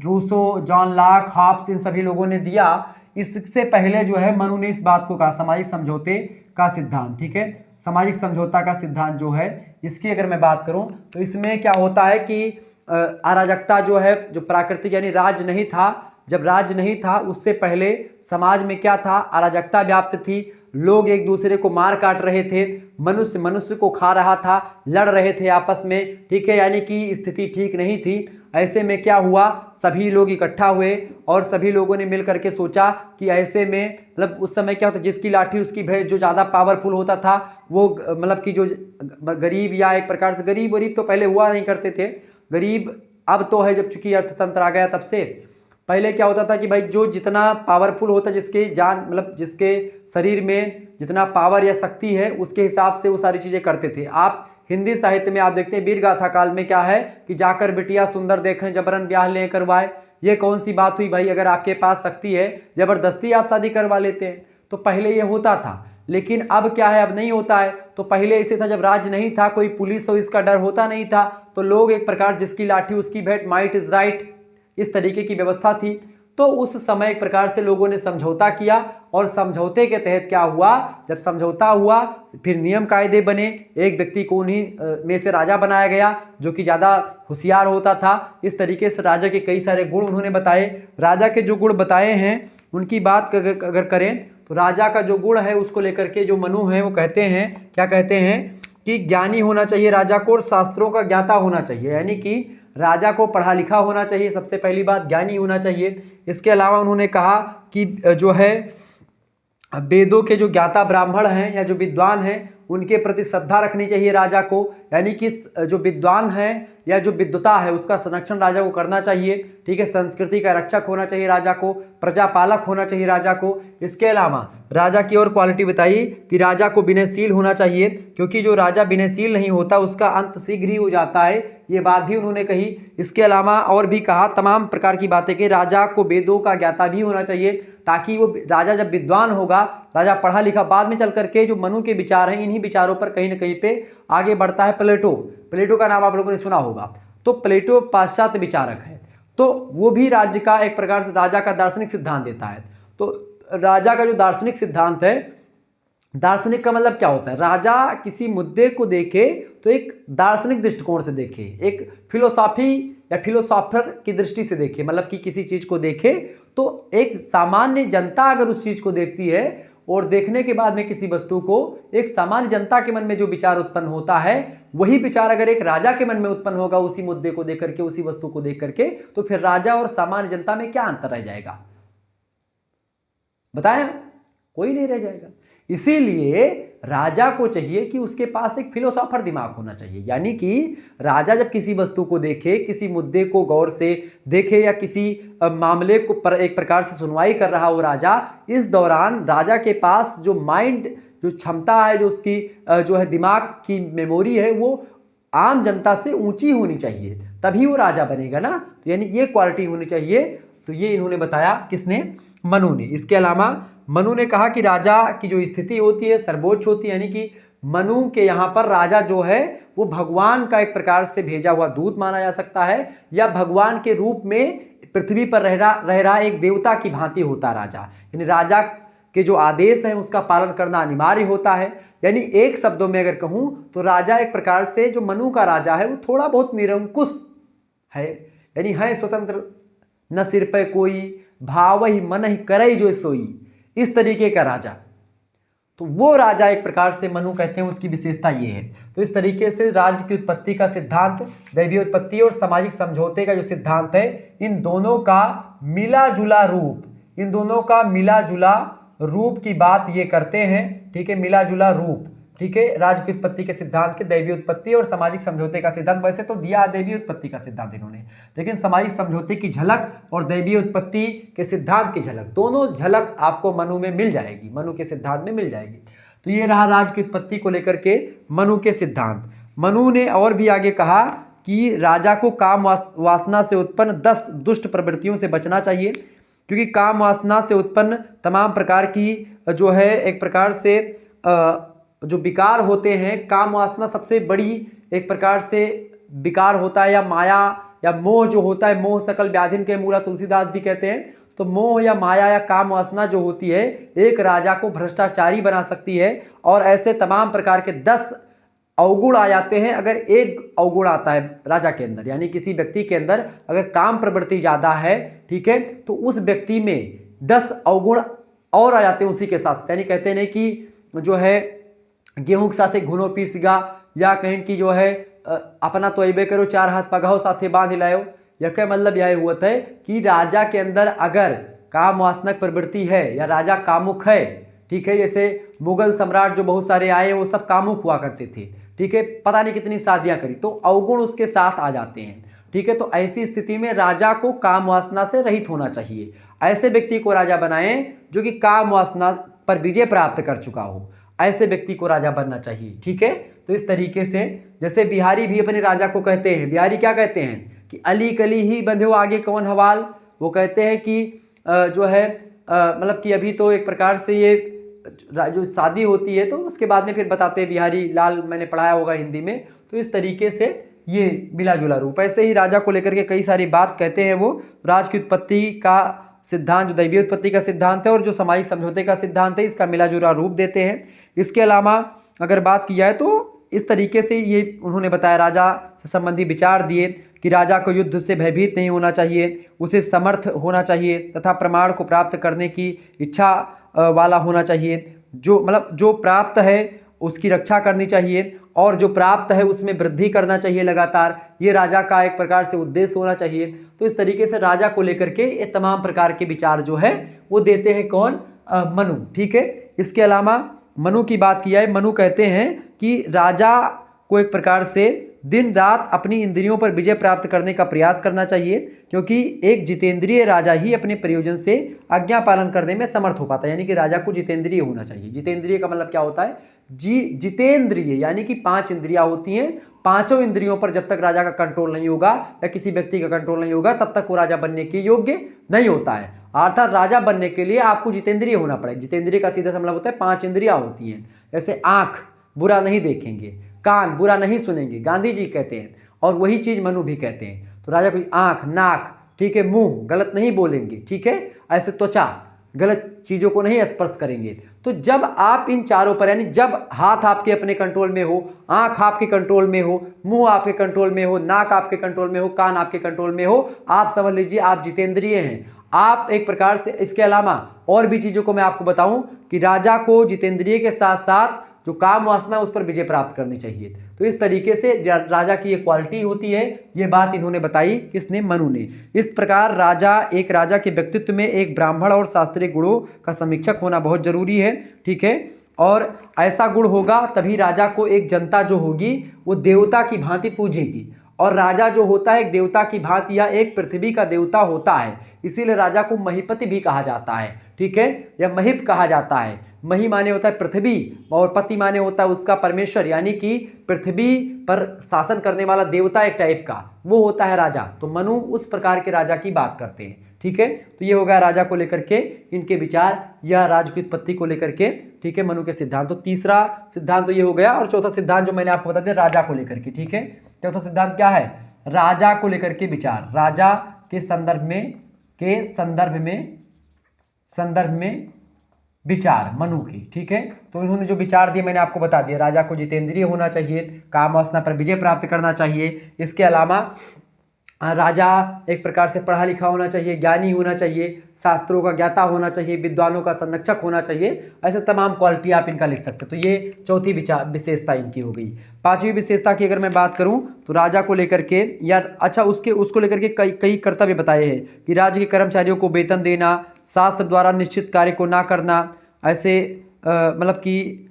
रूसो, जॉन लॉक, हॉब्स, इन सभी लोगों ने दिया। इससे पहले जो है मनु ने इस बात को कहा, सामाजिक समझौते का सिद्धांत, ठीक है। सामाजिक समझौता का सिद्धांत जो है, इसकी अगर मैं बात करूं तो इसमें क्या होता है कि अराजकता जो है, जो प्राकृतिक यानी राज्य नहीं था, जब राज्य नहीं था उससे पहले समाज में क्या था? अराजकता व्याप्त थी। लोग एक दूसरे को मार काट रहे थे, मनुष्य मनुष्य को खा रहा था, लड़ रहे थे आपस में, ठीक है, यानी कि स्थिति ठीक नहीं थी। ऐसे में क्या हुआ? सभी लोग इकट्ठा हुए और सभी लोगों ने मिल करके सोचा कि ऐसे में, मतलब उस समय क्या होता, जिसकी लाठी उसकी भैंस, जो ज़्यादा पावरफुल होता था वो, मतलब कि जो गरीब या एक प्रकार से गरीब तो पहले हुआ नहीं करते थे, गरीब अब तो है, जब चूंकि अर्थतंत्र आ गया तब से। पहले क्या होता था कि भाई जो जितना पावरफुल होता, जिसके जान, मतलब जिसके शरीर में जितना पावर या शक्ति है उसके हिसाब से वो सारी चीज़ें करते थे। आप हिंदी साहित्य में आप देखते हैं वीर गाथा काल में क्या है कि जाकर बिटिया सुंदर देखें, जबरन ब्याह ले करवाए। ये कौन सी बात हुई भाई? अगर आपके पास शक्ति है जबरदस्ती आप शादी करवा लेते हैं। तो पहले ये होता था, लेकिन अब क्या है? अब नहीं होता है। तो पहले ऐसे था, जब राज नहीं था, कोई पुलिस हो इसका डर होता नहीं था, तो लोग एक प्रकार जिसकी लाठी उसकी भेंट, माइट इज राइट, इस तरीके की व्यवस्था थी। तो उस समय एक प्रकार से लोगों ने समझौता किया और समझौते के तहत क्या हुआ? जब समझौता हुआ फिर नियम कायदे बने, एक व्यक्ति को उन्हीं में से राजा बनाया गया जो कि ज़्यादा होशियार होता था। इस तरीके से राजा के कई सारे गुण उन्होंने बताए। राजा के जो गुण बताए हैं उनकी बात अगर करें तो राजा का जो गुण है उसको लेकर के जो मनु है वो कहते हैं, क्या कहते हैं कि ज्ञानी होना चाहिए राजा को और शास्त्रों का ज्ञाता होना चाहिए, यानी कि राजा को पढ़ा लिखा होना चाहिए, सबसे पहली बात ज्ञानी होना चाहिए। इसके अलावा उन्होंने कहा कि जो है वेदों के जो ज्ञाता ब्राह्मण हैं या जो विद्वान हैं उनके प्रति श्रद्धा रखनी चाहिए राजा को, यानी कि जो विद्वान है या जो विद्वता है उसका संरक्षण राजा को करना चाहिए, ठीक है। संस्कृति का रक्षक होना चाहिए राजा को, प्रजापालक होना चाहिए राजा को। इसके अलावा राजा की और क्वालिटी बताइए कि राजा को विनयशील होना चाहिए, क्योंकि जो राजा विनयशील नहीं होता उसका अंत शीघ्र ही हो जाता है, ये बात भी उन्होंने कही। इसके अलावा और भी कहा, तमाम प्रकार की बातें कि राजा को वेदों का ज्ञाता भी होना चाहिए, ताकि वो राजा जब विद्वान होगा, राजा पढ़ा लिखा, बाद में चल करके जो मनु के विचार हैं इन्हीं विचारों पर कहीं ना कहीं पे आगे बढ़ता है। प्लेटो का नाम आप लोगों ने सुना होगा। तो प्लेटो पाश्चात्य विचारक है, तो वो भी राज्य का एक प्रकार से राजा का दार्शनिक सिद्धांत देता है। तो राजा का जो दार्शनिक सिद्धांत है, दार्शनिक का मतलब क्या होता है, राजा किसी मुद्दे को देखे तो एक दार्शनिक दृष्टिकोण से देखे, एक फिलोसॉफी या फिलोसॉफर की दृष्टि से देखे, मतलब कि किसी चीज को देखे तो एक सामान्य जनता अगर उस चीज को देखती है और देखने के बाद में किसी वस्तु को एक सामान्य जनता के मन में जो विचार उत्पन्न होता है, वही विचार अगर एक राजा के मन में उत्पन्न होगा उसी मुद्दे को देख करके, उसी वस्तु को देख करके, तो फिर राजा और सामान्य जनता में क्या अंतर रह जाएगा, बताया? कोई नहीं रह जाएगा। इसीलिए राजा को चाहिए कि उसके पास एक फिलोसॉफर दिमाग होना चाहिए, यानी कि राजा जब किसी वस्तु को देखे, किसी मुद्दे को गौर से देखे या किसी मामले को एक प्रकार से सुनवाई कर रहा हो राजा, इस दौरान राजा के पास जो माइंड, जो क्षमता है, जो उसकी जो है दिमाग की मेमोरी है, वो आम जनता से ऊंची होनी चाहिए, तभी वो राजा बनेगा ना। तो यानी ये क्वालिटी होनी चाहिए। तो ये इन्होंने बताया, किसने? मनु ने। इसके अलावा मनु ने कहा कि राजा की जो स्थिति होती है सर्वोच्च होती है, यानी कि मनु के यहाँ पर राजा जो है वो भगवान का एक प्रकार से भेजा हुआ दूत माना जा सकता है, या भगवान के रूप में पृथ्वी पर रह रहा एक देवता की भांति होता राजा। यानी राजा के जो आदेश हैं उसका पालन करना अनिवार्य होता है। यानी एक शब्दों में अगर कहूं तो राजा एक प्रकार से, जो मनु का राजा है वो थोड़ा बहुत निरंकुश है, यानी है स्वतंत्र, न सिर पे कोई, भाव ही मन ही करई जो सोई, इस तरीके का राजा। तो वो राजा एक प्रकार से मनु कहते हैं, उसकी विशेषता ये है। तो इस तरीके से राज्य की उत्पत्ति का सिद्धांत, दैवीय उत्पत्ति और सामाजिक समझौते का जो सिद्धांत है, इन दोनों का मिला जुला रूप, इन दोनों का मिला जुला रूप की बात ये करते हैं, ठीक है, मिला जुला रूप, ठीक है, राज्य की उत्पत्ति के सिद्धांत के, दैवीय उत्पत्ति और सामाजिक समझौते का सिद्धांत। वैसे तो दिया दैवीय उत्पत्ति का सिद्धांत इन्होंने, लेकिन सामाजिक समझौते की झलक और दैवीय उत्पत्ति के सिद्धांत की झलक, दोनों झलक आपको मनु में मिल जाएगी, मनु के सिद्धांत में मिल जाएगी। तो ये रहा राज्य की उत्पत्ति को लेकर के मनु के सिद्धांत। मनु ने और भी आगे कहा कि राजा को काम वासना से उत्पन्न 10 दुष्ट प्रवृत्तियों से बचना चाहिए, क्योंकि काम वासना से उत्पन्न तमाम प्रकार की जो है एक प्रकार से जो विकार होते हैं, काम वासना सबसे बड़ी एक प्रकार से विकार होता है, या माया या मोह जो होता है, मोह सकल व्याधिन के मूला तुलसीदास भी कहते हैं। तो मोह या माया या काम वासना जो होती है एक राजा को भ्रष्टाचारी बना सकती है, और ऐसे तमाम प्रकार के 10 अवगुण आ जाते हैं। अगर एक अवगुण आता है राजा के अंदर, यानी किसी व्यक्ति के अंदर अगर काम प्रवृत्ति ज़्यादा है, ठीक है, तो उस व्यक्ति में 10 अवगुण और आ जाते हैं उसी के साथ। यानी कहते हैं कि जो है गेहूं के साथे घुनो पीसगा, या कहीं की जो है अपना तो अबे करो 4 हाथ पगाओ साथे बांध लाओ। यह क्या मतलब यह हुआ है कि राजा के अंदर अगर काम वासना प्रवृत्ति है या राजा कामुक है, ठीक है, जैसे मुगल सम्राट जो बहुत सारे आए वो सब कामुक हुआ करते थे, ठीक है, पता नहीं कितनी शादियां करी, तो अवगुण उसके साथ आ जाते हैं, ठीक है। तो ऐसी स्थिति में राजा को काम वासना से रहित होना चाहिए। ऐसे व्यक्ति को राजा बनाएं जो कि काम वासना पर विजय प्राप्त कर चुका हो, ऐसे व्यक्ति को राजा बनना चाहिए, ठीक है। तो इस तरीके से जैसे बिहारी भी अपने राजा को कहते हैं, बिहारी क्या कहते हैं कि अली कली ही बंधो आगे कौन हवाल। वो कहते हैं कि जो है मतलब कि अभी तो एक प्रकार से ये जो शादी होती है तो उसके बाद में फिर बताते हैं बिहारी लाल, मैंने पढ़ाया होगा हिंदी में। तो इस तरीके से ये मिला जुला रूप, ऐसे ही राजा को लेकर के कई सारी बात कहते हैं। वो राज की उत्पत्ति का सिद्धांत, जो दैवीय उत्पत्ति का सिद्धांत है और जो सामाजिक समझौते का सिद्धांत है, इसका मिला जुला रूप देते हैं। इसके अलावा अगर बात की जाए तो इस तरीके से ये उन्होंने बताया, राजा से संबंधी विचार दिए कि राजा को युद्ध से भयभीत नहीं होना चाहिए, उसे समर्थ होना चाहिए तथा प्रमाण को प्राप्त करने की इच्छा वाला होना चाहिए। जो मतलब जो प्राप्त है उसकी रक्षा करनी चाहिए और जो प्राप्त है उसमें वृद्धि करना चाहिए लगातार, ये राजा का एक प्रकार से उद्देश्य होना चाहिए। तो इस तरीके से राजा को लेकर के ये तमाम प्रकार के विचार जो है वो देते हैं कौन? मनु, ठीक है। इसके अलावा मनु की बात किया है। मनु कहते हैं कि राजा को एक प्रकार से दिन रात अपनी इंद्रियों पर विजय प्राप्त करने का प्रयास करना चाहिए, क्योंकि एक जितेंद्रिय राजा ही अपने प्रयोजन से आज्ञा पालन करने में समर्थ हो पाता है। यानी कि राजा को जितेंद्रिय होना चाहिए। जितेंद्रिय का मतलब क्या होता है? जितेंद्रिय यानी कि 5 इंद्रियां होती हैं। पांचों इंद्रियों पर जब तक राजा का कंट्रोल नहीं होगा या किसी व्यक्ति का कंट्रोल नहीं होगा, तब तक वो राजा बनने के योग्य नहीं होता है। अर्थात राजा बनने के लिए आपको जितेंद्रिय होना पड़ेगा। जितेंद्रिय का सीधा सा मतलब होता है 5 इंद्रियां होती हैं। जैसे आंख, बुरा नहीं देखेंगे, कान, बुरा नहीं सुनेंगे, गांधी जी कहते हैं, और वही चीज मनु भी कहते हैं। तो राजा को आंख, नाक, ठीक है, मुंह, गलत नहीं बोलेंगे, ठीक है, ऐसे त्वचा, गलत चीजों को नहीं स्पर्श करेंगे। तो जब आप इन चारों पर, यानी जब हाथ आपके अपने कंट्रोल में हो, आंख आपके कंट्रोल में हो, मुंह आपके कंट्रोल में हो, नाक आपके कंट्रोल में हो, कान आपके कंट्रोल में हो, आप समझ लीजिए आप जितेंद्रिय हैं। आप एक प्रकार से, इसके अलावा और भी चीजों को मैं आपको बताऊं कि राजा को जितेंद्रिय के साथ साथ जो काम वासना उस पर विजय प्राप्त करनी चाहिए। तो इस तरीके से राजा की ये क्वालिटी होती है। ये बात इन्होंने बताई, किसने? मनु ने। इस प्रकार एक राजा के व्यक्तित्व में एक ब्राह्मण और शास्त्रीय गुणों का समीक्षक होना बहुत जरूरी है, ठीक है। और ऐसा गुण होगा तभी राजा को एक जनता जो होगी वो देवता की भांति पूजेगी। और राजा जो होता है एक देवता की भांति या एक पृथ्वी का देवता होता है, इसीलिए राजा को महीपति भी कहा जाता है, ठीक है, या महीप कहा जाता है। मही माने होता है पृथ्वी और पति माने होता है उसका परमेश्वर, यानी कि पृथ्वी पर शासन करने वाला देवता एक टाइप का, वो होता है राजा। तो मनु उस प्रकार के राजा की बात करते हैं, ठीक है। तो ये हो गया राजा को लेकर के इनके विचार या राज की उत्पत्ति को लेकर के, ठीक है, मनु के सिद्धांत। तो तीसरा सिद्धांत तो ये हो गया। और चौथा सिद्धांत जो मैंने आपको बता दिया राजा को लेकर के, ठीक है। चौथा सिद्धांत क्या है? राजा को लेकर के विचार, राजा के संदर्भ में विचार मनु की, ठीक है। तो इन्होंने जो विचार दिए मैंने आपको बता दिया। राजा को जितेंद्रिय होना चाहिए, काम वासना पर विजय प्राप्त करना चाहिए। इसके अलावा राजा एक प्रकार से पढ़ा लिखा होना चाहिए, ज्ञानी होना चाहिए, शास्त्रों का ज्ञाता होना चाहिए, विद्वानों का संरक्षक होना चाहिए। ऐसे तमाम क्वालिटी आप इनका लिख सकते हो। तो ये चौथी विशेषता इनकी हो गई। पांचवी विशेषता की अगर मैं बात करूं तो राजा को लेकर के, या अच्छा उसको लेकर के कई कर्तव्य बताए हैं कि राज्य के कर्मचारियों को वेतन देना, शास्त्र द्वारा निश्चित कार्य को ना करना, ऐसे मतलब कि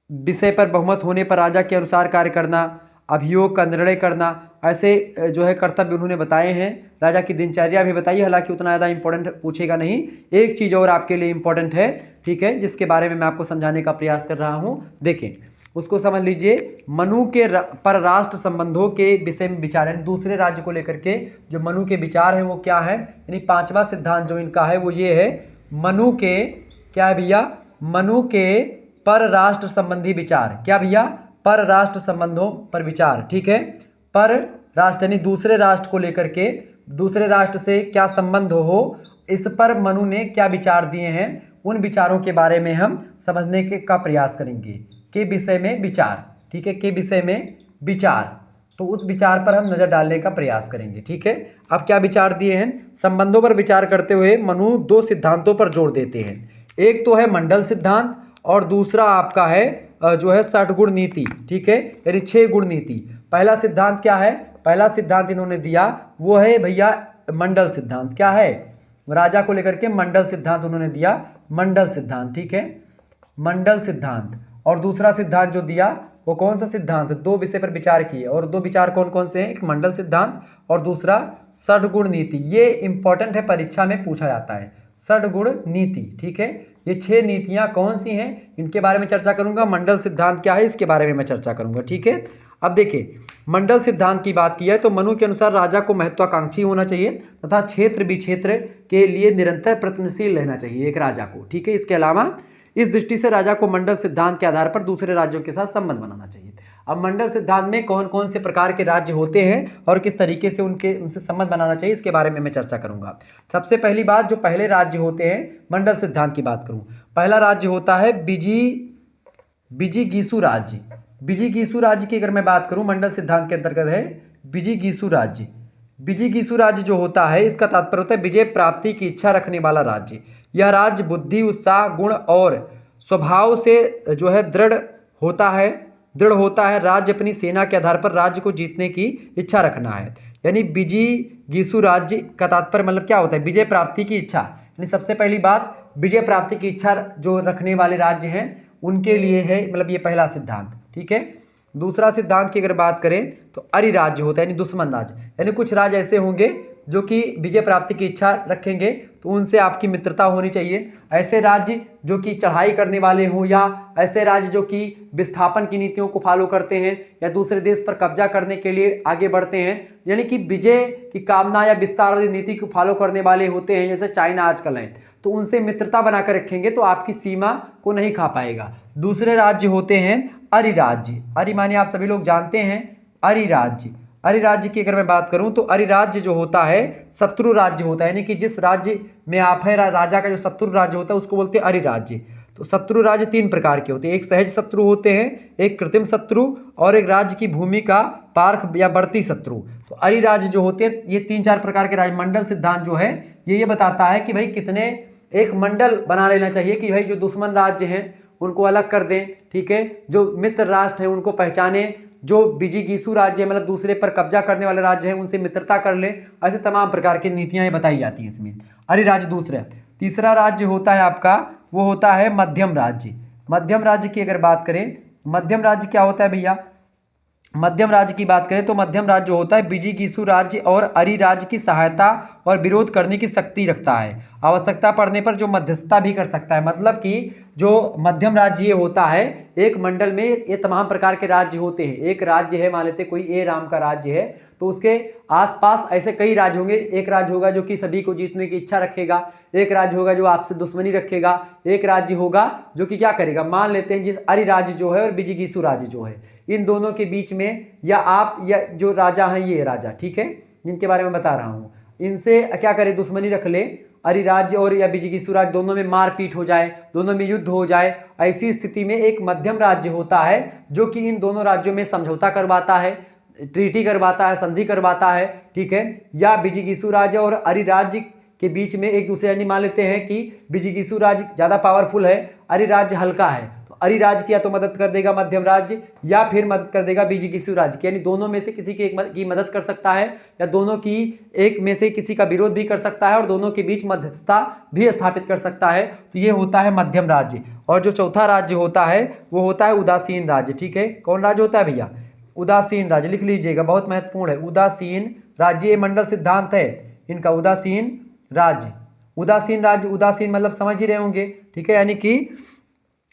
विषय पर बहुमत होने पर राजा के अनुसार कार्य करना, अभियोग का निर्णय करना, ऐसे जो है कर्तव्य उन्होंने बताए हैं। राजा की दिनचर्या भी बताइए, हालांकि उतना ज़्यादा इंपॉर्टेंट पूछेगा नहीं। एक चीज़ और आपके लिए इंपॉर्टेंट है, ठीक है, जिसके बारे में मैं आपको समझाने का प्रयास कर रहा हूँ। देखें, उसको समझ लीजिए। मनु के परराष्ट्र संबंधों के विषय में विचार है, दूसरे राज्य को लेकर के जो मनु के विचार हैं वो क्या है। यानी पांचवा सिद्धांत जो इनका है वो ये है, मनु के क्या है भैया? मनु के परराष्ट्र संबंधी विचार। क्या भैया? परराष्ट्र संबंधों पर विचार, ठीक है। पर राष्ट्र यानी दूसरे राष्ट्र को लेकर के, दूसरे राष्ट्र से क्या संबंध हो, इस पर मनु ने क्या विचार दिए हैं, उन विचारों के बारे में हम समझने का प्रयास करेंगे। के विषय में विचार, ठीक है, के विषय में विचार। तो उस विचार पर हम नजर डालने का प्रयास करेंगे, ठीक है। अब क्या विचार दिए हैं? संबंधों पर विचार करते हुए मनु 2 सिद्धांतों पर जोर देते हैं। एक तो है मंडल सिद्धांत और दूसरा आपका है जो है 60 गुण नीति, ठीक है, यानी 6 गुण नीति। पहला सिद्धांत क्या है? पहला सिद्धांत इन्होंने दिया वो है भैया मंडल सिद्धांत। क्या है? राजा को लेकर के मंडल सिद्धांत उन्होंने दिया, मंडल सिद्धांत, ठीक है, मंडल सिद्धांत। और दूसरा सिद्धांत जो दिया वो कौन सा सिद्धांत? 2 विषय पर विचार किए, और 2 विचार कौन कौन से हैं? एक मंडल सिद्धांत और दूसरा 60 गुण नीति। ये इंपॉर्टेंट है, परीक्षा में पूछा जाता है, 60 गुण नीति, ठीक है। ये 6 नीतियां कौन सी हैं इनके बारे में चर्चा करूंगा। मंडल सिद्धांत क्या है इसके बारे में मैं चर्चा करूंगा, ठीक है। अब देखिए, मंडल सिद्धांत की बात की है तो मनु के अनुसार राजा को महत्वाकांक्षी होना चाहिए तथा क्षेत्र विक्षेत्र के लिए निरंतर प्रयत्नशील रहना चाहिए एक राजा को, ठीक है। इसके अलावा इस दृष्टि से राजा को मंडल सिद्धांत के आधार पर दूसरे राज्यों के साथ संबंध बनाना चाहिए। अब मंडल सिद्धांत में कौन कौन से प्रकार के राज्य होते हैं और किस तरीके से उनसे संबंध बनाना चाहिए इसके बारे में मैं चर्चा करूंगा। सबसे पहली बात, जो पहले राज्य होते हैं मंडल सिद्धांत की बात करूं, पहला राज्य होता है बिजिगीसु राज्य। बिजिगीसु राज्य की अगर मैं बात करूं, मंडल सिद्धांत के अंतर्गत है बिजिगीसु राज्य। बिजिगीसु राज्य जो होता है इसका तात्पर्य होता है विजय प्राप्ति की इच्छा रखने वाला राज्य। यह राज्य बुद्धि, उत्साह, गुण और स्वभाव से जो है दृढ़ होता है। राज्य अपनी सेना के आधार पर राज्य को जीतने की इच्छा रखना है। यानी बिजिगीसु राज्य का तात्पर्य मतलब क्या होता है? विजय प्राप्ति की इच्छा। यानी सबसे पहली बात, विजय प्राप्ति की इच्छा जो रखने वाले राज्य हैं उनके लिए है, मतलब ये पहला सिद्धांत। ठीक है। दूसरा सिद्धांत की अगर बात करें तो अरिराज्य होता है, यानी दुश्मन राज्य, यानी कुछ राज्य ऐसे होंगे जो कि विजय प्राप्ति की इच्छा रखेंगे तो उनसे आपकी मित्रता होनी चाहिए। ऐसे राज्य जो कि चढ़ाई करने वाले हों, या ऐसे राज्य जो कि विस्थापन की नीतियों को फॉलो करते हैं या दूसरे देश पर कब्जा करने के लिए आगे बढ़ते हैं, यानी कि विजय की कामना या विस्तारवादी नीति को फॉलो करने वाले होते हैं, जैसे चाइना आजकल है, तो उनसे मित्रता बनाकर रखेंगे तो आपकी सीमा को नहीं खा पाएगा। दूसरे राज्य होते हैं अरिराज्य। अरि माने आप सभी लोग जानते हैं अरिराज्य। अरिराज्य की अगर मैं बात करूं तो अरिराज्य जो होता है शत्रु राज्य होता है, यानी कि जिस राज्य में आप है राजा का जो शत्रु राज्य होता है उसको बोलते हैं अरिराज्य। तो शत्रु राज्य 3 प्रकार के होते हैं, एक सहज शत्रु होते हैं, एक कृत्रिम शत्रु और एक राज्य की भूमि का पार्क या बढ़ती शत्रु। तो अरिराज्य जो होते हैं ये 3-4 प्रकार के राज्य। मंडल सिद्धांत जो है ये बताता है कि भाई कितने एक मंडल बना लेना चाहिए कि भाई जो दुश्मन राज्य हैं उनको अलग कर दें, ठीक है, जो मित्र राष्ट्र हैं उनको पहचाने, जो विजिगीषु राज्य है मतलब दूसरे पर कब्जा करने वाले राज्य हैं उनसे मित्रता कर ले। ऐसे तमाम प्रकार की नीतियां बताई जाती हैं इसमें। अरिराज्य दूसरा। तीसरा राज्य होता है आपका, वो होता है मध्यम राज्य। मध्यम राज्य की अगर बात करें, मध्यम राज्य क्या होता है भैया, मध्यम राज्य की बात करें तो मध्यम राज्य होता है विजिगीषु राज्य और अरिराज्य की सहायता और विरोध करने की शक्ति रखता है, आवश्यकता पड़ने पर जो मध्यस्थता भी कर सकता है। मतलब कि जो मध्यम राज्य ये होता है, एक मंडल में ये तमाम प्रकार के राज्य होते हैं। एक राज्य है, मान लेते कोई ए राम का राज्य है, तो उसके आसपास ऐसे कई राज्य होंगे। एक राज्य होगा जो कि सभी को जीतने की इच्छा रखेगा, एक राज्य होगा जो आपसे दुश्मनी रखेगा, एक राज्य होगा जो कि क्या करेगा, मान लेते हैं जिस अरिराज्य जो है और विजिगीषु राज्य जो है, इन दोनों के बीच में या आप या जो राजा हैं ये राजा, ठीक है, जिनके बारे में बता रहा हूँ, इनसे क्या करे, दुश्मनी रख ले। अरिराज्य और या विजिगीषु राज्य दोनों में मारपीट हो जाए, दोनों में युद्ध हो जाए, ऐसी स्थिति में एक मध्यम राज्य होता है जो कि इन दोनों राज्यों में समझौता करवाता है, ट्रीटी करवाता है, संधि करवाता है, ठीक है। या विजिगीषु राज्य और अरिराज्य के बीच में एक दूसरे, यानी मान लेते हैं कि विजिगीषु राज्य ज़्यादा पावरफुल है, अरिराज्य हल्का है, तो अरिराज्य की या तो मदद कर देगा मध्यम राज्य या फिर मदद कर देगा विजिगीषु राज्य की, यानी दोनों में से किसी की एक की मदद कर सकता है या दोनों की एक में से किसी का विरोध भी कर सकता है और दोनों के बीच मध्यस्थता भी स्थापित कर सकता है। तो ये होता है मध्यम राज्य। और जो चौथा राज्य होता है वो होता है उदासीन राज्य, ठीक है। कौन राज्य होता है भैया, उदासीन राज्य, लिख लीजिएगा, बहुत महत्वपूर्ण है। उदासीन राज्य, ये मंडल सिद्धांत है इनका, उदासीन राज्य। उदासीन राज्य, उदासीन मतलब समझ ही रहे होंगे, ठीक है, यानी कि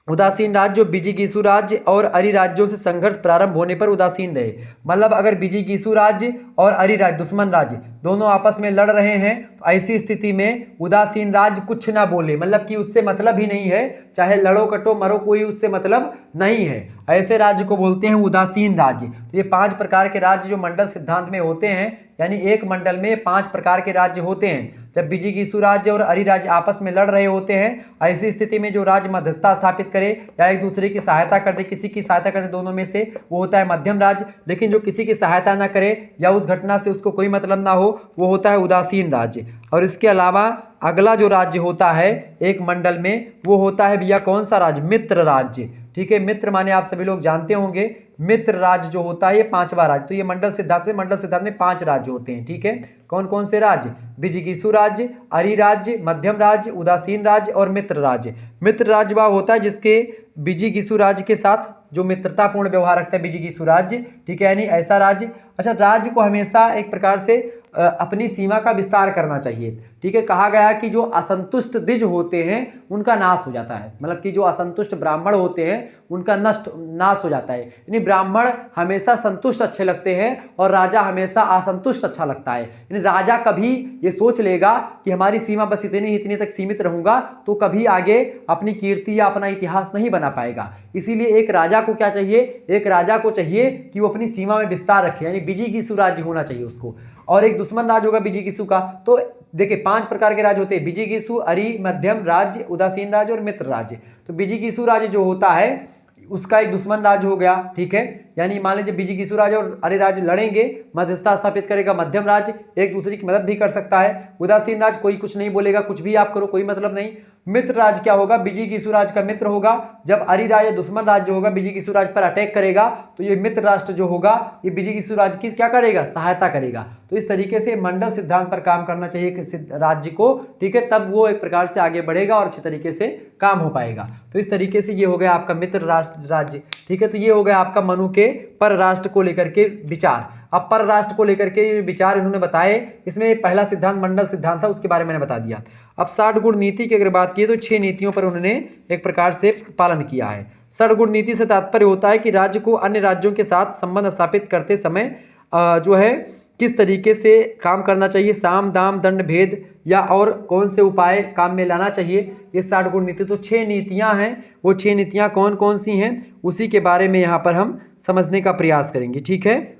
उदासीन राज्य जो विजिगीषु राज्य और अरिराज्यों से संघर्ष प्रारंभ होने पर उदासीन रहे। मतलब अगर विजिगीषु राज्य और अरिराज्य दुश्मन राज्य दोनों आपस में लड़ रहे हैं तो ऐसी स्थिति में उदासीन राज्य कुछ ना बोले, मतलब कि उससे मतलब ही नहीं है, चाहे लड़ो कटो मरो कोई उससे मतलब नहीं है, ऐसे राज्य को बोलते हैं उदासीन राज्य। तो ये 5 प्रकार के राज्य जो मंडल सिद्धांत में होते हैं, यानी एक मंडल में 5 प्रकार के राज्य होते हैं। जब विजिगीषु राज्य और अरिराज्य आपस में लड़ रहे होते हैं, ऐसी स्थिति में जो राज्य मध्यस्थता स्थापित करे या एक दूसरे की सहायता कर दे, किसी की सहायता कर दे दोनों में से, वो होता है मध्यम राज्य। लेकिन जो किसी की सहायता ना करे या उस घटना से उसको कोई मतलब ना हो, वो होता है उदासीन राज्य। और इसके अलावा अगला जो राज्य होता है एक मंडल में, वो होता है भैया कौन सा राज्य, मित्र राज्य, ठीक है। मित्र माने आप सभी लोग जानते होंगे, मित्र राज्य जो होता है ये 5वां राज्य। तो ये मंडल सिद्धांत में 5 राज्य होते हैं, ठीक है। कौन कौन से राज्य, विजिगीषु राज्य, अरिराज्य, मध्यम राज्य, उदासीन राज्य और मित्र राज्य। मित्र राज्य वह होता है जिसके विजिगीषु राज्य के साथ जो मित्रतापूर्ण व्यवहार रखता है विजिगीषु राज्य, ठीक है, यानी ऐसा राज्य। अच्छा, राज्य को हमेशा एक प्रकार से अपनी सीमा का विस्तार करना चाहिए, ठीक है। कहा गया कि जो असंतुष्ट द्विज होते हैं उनका नाश हो जाता है, मतलब कि जो असंतुष्ट ब्राह्मण होते हैं उनका नाश हो जाता है। यानी ब्राह्मण हमेशा संतुष्ट अच्छे लगते हैं और राजा हमेशा असंतुष्ट अच्छा लगता है। यानी राजा कभी ये सोच लेगा कि हमारी सीमा बस इतनी तक सीमित रहूंगा तो कभी आगे अपनी कीर्ति या अपना इतिहास नहीं बना पाएगा। इसीलिए एक राजा को क्या चाहिए, एक राजा को चाहिए कि वो अपनी सीमा में विस्तार रखे, यानी विजिगीषु राज्य होना चाहिए उसको। और एक दुश्मन राज्य होगा विजिगीषु का। तो देखिए 5 प्रकार के राज्य होते हैं, विजिगीषु, अरि, मध्यम राज्य, उदासीन राज्य और मित्र राज्य। तो विजिगीषु राज्य जो होता है उसका एक दुश्मन राज्य हो गया, ठीक है, यानी मान लीजिए बीजी किशोर राज्य और अरिराज लड़ेंगे, मध्यस्थता स्थापित करेगा मध्यम राज्य, एक दूसरे की मदद भी कर सकता है। उदासीन राज्य कोई कुछ नहीं बोलेगा, कुछ भी आप करो कोई मतलब नहीं। मित्र राज्य क्या होगा, बीजी किशोर राज्य का मित्र होगा। जब अरिराज दुश्मन राज्य होगा बीजी किशोर राज्य पर अटैक करेगा तो ये मित्र राष्ट्र जो होगा ये बीजी किशोर राज्य की क्या करेगा, सहायता करेगा। तो इस तरीके से मंडल सिद्धांत पर काम करना चाहिए राज्य को, ठीक है, तब वो एक प्रकार से आगे बढ़ेगा और अच्छे तरीके से काम हो पाएगा। तो इस तरीके से ये हो गया आपका मित्र राष्ट्र राज्य, ठीक है। तो ये हो गया आपका मनु के पर राष्ट्र को लेकर के विचार। अब पर राष्ट्र को लेकर के विचार इन्होंने बताए, इसमें पहला सिद्धांत मंडल सिद्धांत था, उसके बारे में मैंने बता दिया। अब 60 गुण नीति की अगर बात की तो 6 नीतियों पर उन्होंने एक प्रकार से पालन किया है। 60 गुण नीति से तात्पर्य होता है कि राज्य को अन्य राज्यों के साथ संबंध स्थापित करते समय जो है किस तरीके से काम करना चाहिए, साम दाम दंड भेद या और कौन से उपाय काम में लाना चाहिए, ये 60 गुण नीति। तो 6 नीतियां हैं, वो 6 नीतियां कौन कौन सी हैं उसी के बारे में यहाँ पर हम समझने का प्रयास करेंगे, ठीक है।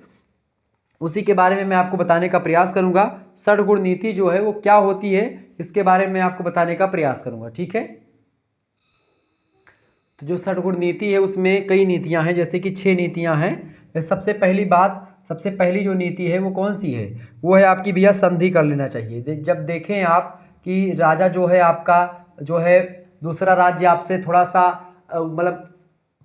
उसी के बारे में मैं आपको बताने का प्रयास करूंगा। 60 गुण नीति जो है वो क्या होती है इसके बारे में आपको बताने का प्रयास करूंगा, ठीक है। तो जो 60 गुण नीति है उसमें कई नीतियां हैं, जैसे कि 6 नीतियां हैं। सबसे पहली जो नीति है वो कौन सी है, वो है आपकी भैया संधि कर लेना चाहिए। जब देखें आप कि राजा जो है आपका जो है दूसरा राज्य आपसे थोड़ा सा मतलब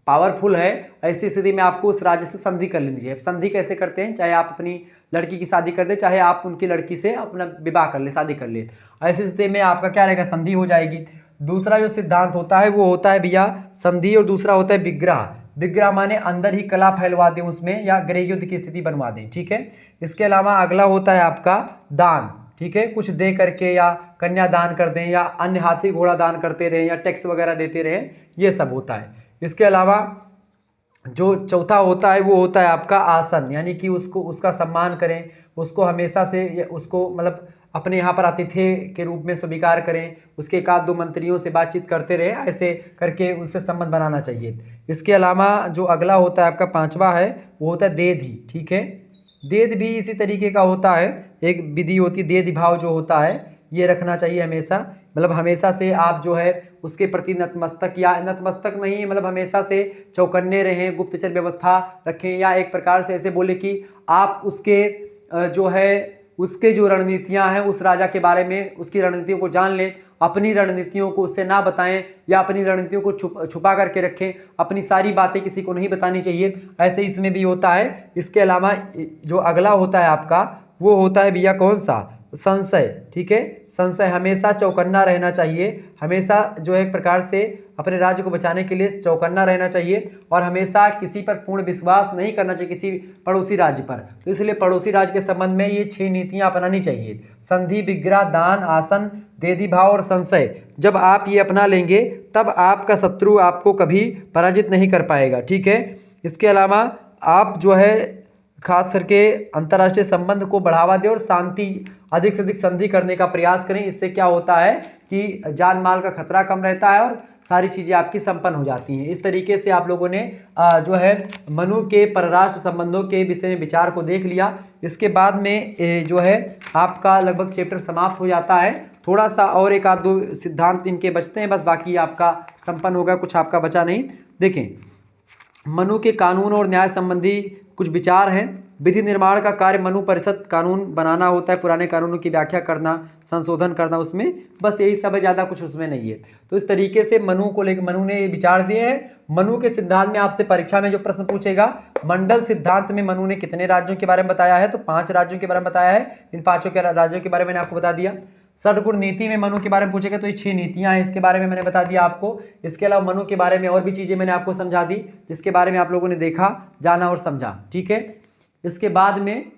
पावरफुल है, ऐसी स्थिति में आपको उस राज्य से संधि कर लेनी चाहिए। संधि कैसे करते हैं, चाहे आप अपनी लड़की की शादी कर दे, चाहे आप उनकी लड़की से अपना विवाह कर ले, शादी कर ले, ऐसी स्थिति में आपका क्या रहेगा, संधि हो जाएगी। दूसरा जो सिद्धांत होता है वो होता है भैया संधि, और दूसरा होता है विग्रह। विग्रह माने अंदर ही कला फैलवा दें उसमें या गृह युद्ध की स्थिति बनवा दें, ठीक है। इसके अलावा अगला होता है आपका दान, ठीक है, कुछ दे करके या कन्या दान कर दें या अन्य हाथी घोड़ा दान करते रहें या टैक्स वगैरह देते रहें, ये सब होता है। इसके अलावा जो चौथा होता है वो होता है आपका आसन, यानी कि उसका सम्मान करें, उसको हमेशा से उसको मतलब अपने यहाँ पर आतिथ्य के रूप में स्वीकार करें, उसके एक आध दो मंत्रियों से बातचीत करते रहे, ऐसे करके उससे संबंध बनाना चाहिए। इसके अलावा जो अगला होता है आपका 5वां है वो होता है देधी, ठीक है। देद भी इसी तरीके का होता है, एक विधि होती है देद भाव जो होता है ये रखना चाहिए हमेशा, मतलब हमेशा से आप जो है उसके प्रति नतमस्तक या नतमस्तक नहीं, मतलब हमेशा से चौकन्ने रहें, गुप्तचर व्यवस्था रखें, या एक प्रकार से ऐसे बोले कि आप उसके जो है उसके जो रणनीतियां हैं उस राजा के बारे में उसकी रणनीतियों को जान लें, अपनी रणनीतियों को उससे ना बताएं या अपनी रणनीतियों को छुपा करके रखें, अपनी सारी बातें किसी को नहीं बतानी चाहिए, ऐसे इसमें भी होता है। इसके अलावा जो अगला होता है आपका वो होता है भैया कौन सा, संशय, ठीक है। संशय, हमेशा चौकन्ना रहना चाहिए, हमेशा जो है एक प्रकार से अपने राज्य को बचाने के लिए चौकन्ना रहना चाहिए और हमेशा किसी पर पूर्ण विश्वास नहीं करना चाहिए, किसी पड़ोसी राज्य पर। तो इसलिए पड़ोसी राज्य के संबंध में ये 6 नीतियां अपनानी चाहिए, संधि, विग्रह, दान, आसन, देदी भाव और संशय। जब आप ये अपना लेंगे तब आपका शत्रु आपको कभी पराजित नहीं कर पाएगा, ठीक है। इसके अलावा आप जो है खास करके अंतर्राष्ट्रीय संबंध को बढ़ावा दें और शांति अधिक से अधिक संधि करने का प्रयास करें। इससे क्या होता है कि जान माल का खतरा कम रहता है और सारी चीज़ें आपकी संपन्न हो जाती हैं। इस तरीके से आप लोगों ने जो है मनु के परराष्ट्र संबंधों के विषय में विचार को देख लिया। इसके बाद में जो है आपका लगभग चैप्टर समाप्त हो जाता है, थोड़ा सा और एक आध दो सिद्धांत इनके बचते हैं बस, बाकी आपका संपन्न होगा, कुछ आपका बचा नहीं। देखें, मनु के कानून और न्याय संबंधी कुछ विचार हैं। विधि निर्माण का कार्य मनु परिषद कानून बनाना होता है, पुराने कानूनों की व्याख्या करना, संशोधन करना, उसमें बस यही सब है, ज़्यादा कुछ उसमें नहीं है। तो इस तरीके से मनु को लेकर मनु ने ये विचार दिए हैं। मनु के सिद्धांत में आपसे परीक्षा में जो प्रश्न पूछेगा, मंडल सिद्धांत में मनु ने कितने राज्यों के बारे में बताया है, तो 5 राज्यों के बारे में बताया है। इन 5 राज्यों के बारे में मैंने आपको बता दिया। षडगुण नीति में मनु के बारे में पूछेगा तो ये 6 नीतियां हैं, इसके बारे में मैंने बता दिया आपको। इसके अलावा मनु के बारे में और भी चीज़ें मैंने आपको समझा दी, जिसके बारे में आप लोगों ने देखा, जाना और समझा, ठीक है। इसके बाद में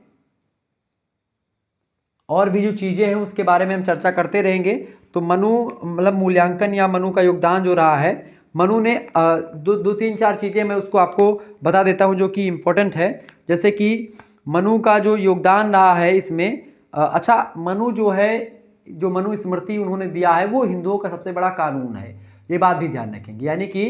और भी जो चीज़ें हैं उसके बारे में हम चर्चा करते रहेंगे। तो मनु मतलब मूल्यांकन या मनु का योगदान जो रहा है, मनु ने 2-3-4 चीज़ें मैं उसको आपको बता देता हूं जो कि इम्पोर्टेंट है। जैसे कि मनु का जो योगदान रहा है इसमें, अच्छा, मनु जो है, जो मनु स्मृति उन्होंने दिया है वो हिंदुओं का सबसे बड़ा कानून है, ये बात भी ध्यान रखेंगे। यानी कि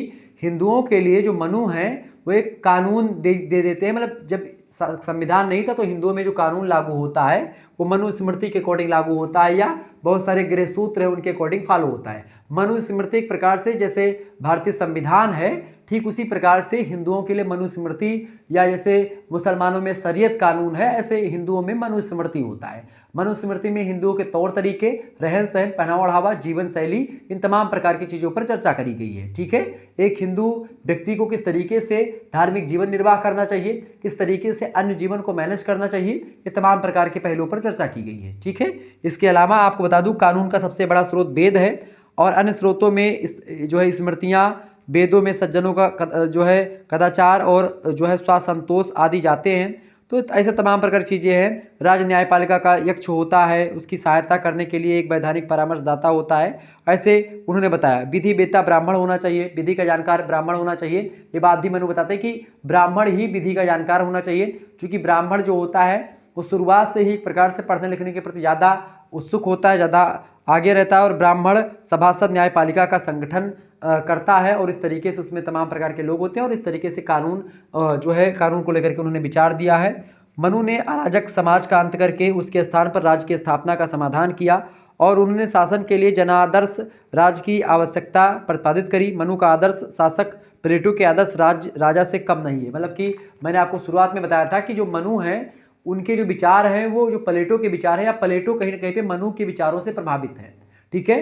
हिंदुओं के लिए जो मनु है वो एक कानून दे देते हैं, मतलब जब संविधान नहीं था तो हिंदुओं में जो कानून लागू होता है वो मनु स्मृति के अकॉर्डिंग लागू होता है, या बहुत सारे गृह सूत्र है उनके अकॉर्डिंग फॉलो होता है। मनु स्मृति एक प्रकार से जैसे भारतीय संविधान है, ठीक उसी प्रकार से हिंदुओं के लिए मनुस्मृति या जैसे मुसलमानों में शरीयत कानून है, ऐसे हिंदुओं में मनुस्मृति होता है। मनुस्मृति में हिंदुओं के तौर तरीके, रहन सहन, पहनावा ओढ़ावा, जीवन शैली, इन तमाम प्रकार की चीज़ों पर चर्चा करी गई है। ठीक है, एक हिंदू व्यक्ति को किस तरीके से धार्मिक जीवन निर्वाह करना चाहिए, किस तरीके से अन्य जीवन को मैनेज करना चाहिए, ये तमाम प्रकार के पहलुओं पर चर्चा की गई है। ठीक है, इसके अलावा आपको बता दूं कानून का सबसे बड़ा स्रोत वेद है और अन्य स्रोतों में जो है स्मृतियाँ, वेदों में सज्जनों का जो है कदाचार और जो है स्वासंतोष आदि जाते हैं। तो ऐसे तमाम प्रकार की चीज़ें हैं। राज्य न्यायपालिका का यक्ष होता है, उसकी सहायता करने के लिए एक वैधानिक परामर्शदाता होता है। ऐसे उन्होंने बताया विधि वेत्ता ब्राह्मण होना चाहिए, विधि का जानकार ब्राह्मण होना चाहिए। ये बात भी मनु बताते हैं कि ब्राह्मण ही विधि का जानकार होना चाहिए, क्योंकि ब्राह्मण जो होता है वो शुरुआत से ही एक प्रकार से पढ़ने लिखने के प्रति ज़्यादा उत्सुक होता है, ज़्यादा आगे रहता है और ब्राह्मण सभासद न्यायपालिका का संगठन करता है और इस तरीके से उसमें तमाम प्रकार के लोग होते हैं और इस तरीके से कानून जो है कानून को लेकर के उन्होंने विचार दिया है। मनु ने अराजक समाज का अंत करके उसके स्थान पर राज्य की स्थापना का समाधान किया और उन्होंने शासन के लिए जनादर्श राज्य की आवश्यकता प्रतिपादित करी। मनु का आदर्श शासक प्लेटो के आदर्श राजा से कम नहीं है। मतलब कि मैंने आपको शुरुआत में बताया था कि जो मनु हैं उनके जो विचार हैं वो जो प्लेटो के विचार हैं या प्लेटो कहीं ना कहीं पे मनु के विचारों से प्रभावित है। ठीक है,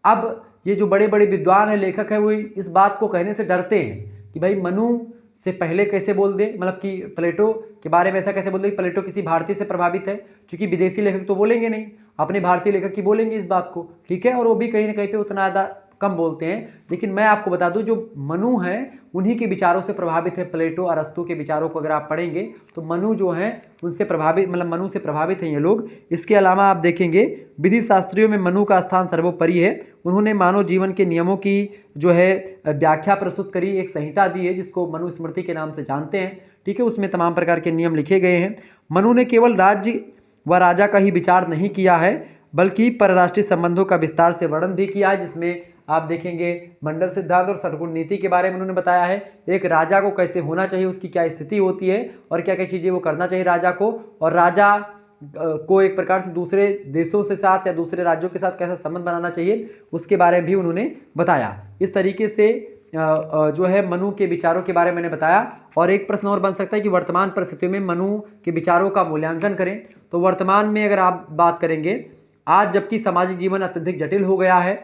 अब ये जो बड़े बड़े विद्वान हैं, लेखक हैं, वो इस बात को कहने से डरते हैं कि भाई मनु से पहले कैसे बोल दे, मतलब कि प्लेटो के बारे में ऐसा कैसे बोल दे कि प्लेटो किसी भारतीय से प्रभावित है, क्योंकि विदेशी लेखक तो बोलेंगे नहीं, अपने भारतीय लेखक की बोलेंगे इस बात को। ठीक है, और वो भी कहीं ना कहीं पे उतना ज़्यादा कम बोलते हैं। लेकिन मैं आपको बता दूं जो मनु हैं उन्हीं के विचारों से प्रभावित है प्लेटो, अरस्तु के विचारों को अगर आप पढ़ेंगे तो मनु जो हैं उनसे प्रभावित, मतलब मनु से प्रभावित हैं ये लोग। इसके अलावा आप देखेंगे विधि शास्त्रियों में मनु का स्थान सर्वोपरि है। उन्होंने मानव जीवन के नियमों की जो है व्याख्या प्रस्तुत करी, एक संहिता दी है जिसको मनुस्मृति के नाम से जानते हैं। ठीक है, उसमें तमाम प्रकार के नियम लिखे गए हैं। मनु ने केवल राज्य व राजा का ही विचार नहीं किया है बल्कि परराष्ट्रीय संबंधों का विस्तार से वर्णन भी किया है, जिसमें आप देखेंगे मंडल सिद्धांत और षटगुण नीति के बारे में उन्होंने बताया है। एक राजा को कैसे होना चाहिए, उसकी क्या स्थिति होती है और क्या क्या चीज़ें वो करना चाहिए राजा को, और राजा को एक प्रकार से दूसरे देशों से साथ या दूसरे राज्यों के साथ कैसा संबंध बनाना चाहिए उसके बारे में भी उन्होंने बताया। इस तरीके से जो है मनु के विचारों के बारे में मैंने बताया। और एक प्रश्न और बन सकता है कि वर्तमान परिस्थितियों में मनु के विचारों का मूल्यांकन करें। तो वर्तमान में अगर आप बात करेंगे, आज जबकि सामाजिक जीवन अत्यधिक जटिल हो गया है,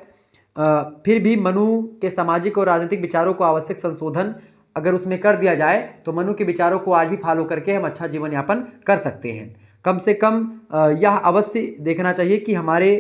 फिर भी मनु के सामाजिक और राजनीतिक विचारों को आवश्यक संशोधन अगर उसमें कर दिया जाए तो मनु के विचारों को आज भी फॉलो करके हम अच्छा जीवन यापन कर सकते हैं। कम से कम यह अवश्य देखना चाहिए कि हमारे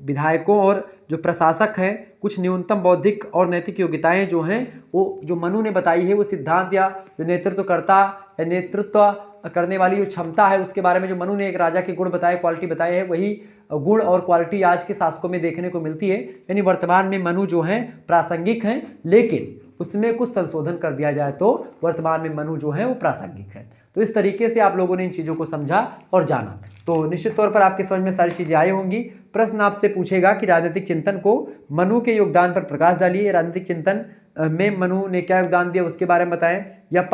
विधायकों और जो प्रशासक हैं कुछ न्यूनतम बौद्धिक और नैतिक योग्यताएं जो हैं वो जो मनु ने बताई है, वो सिद्धांत या जो नेतृत्वकर्ता या नेतृत्व करने वाली जो क्षमता है उसके बारे में जो मनु ने एक राजा के गुण बताए, क्वालिटी बताए है, वही गुण और क्वालिटी आज के शासकों में देखने को मिलती है। यानी वर्तमान में मनु जो हैं प्रासंगिक हैं, लेकिन उसमें कुछ संशोधन कर दिया जाए तो वर्तमान में मनु जो है वो प्रासंगिक है। तो इस तरीके से आप लोगों ने इन चीज़ों को समझा और जाना, तो निश्चित तौर पर आपके समझ में सारी चीज़ें आई होंगी। प्रश्न आपसे पूछेगा कि राजनीतिक चिंतन को मनु के योगदान पर प्रकाश डालिए। राजनीतिक चिंतन में मनु ने क्या योगदान दिया उसके बारे में बताएं, या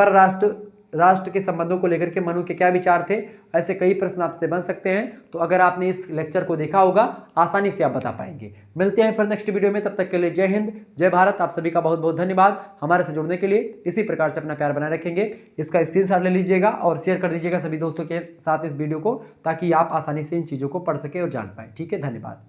राष्ट्र के संबंधों को लेकर के मनु के क्या विचार थे। ऐसे कई प्रश्न आपसे बन सकते हैं, तो अगर आपने इस लेक्चर को देखा होगा आसानी से आप बता पाएंगे। मिलते हैं फिर नेक्स्ट वीडियो में, तब तक के लिए जय हिंद, जय भारत। आप सभी का बहुत बहुत धन्यवाद हमारे से जुड़ने के लिए। इसी प्रकार से अपना प्यार बनाए रखेंगे। इसका स्क्रीनशॉट ले लीजिएगा और शेयर कर दीजिएगा सभी दोस्तों के साथ इस वीडियो को, ताकि आप आसानी से इन चीज़ों को पढ़ सके और जान पाए। ठीक है, धन्यवाद।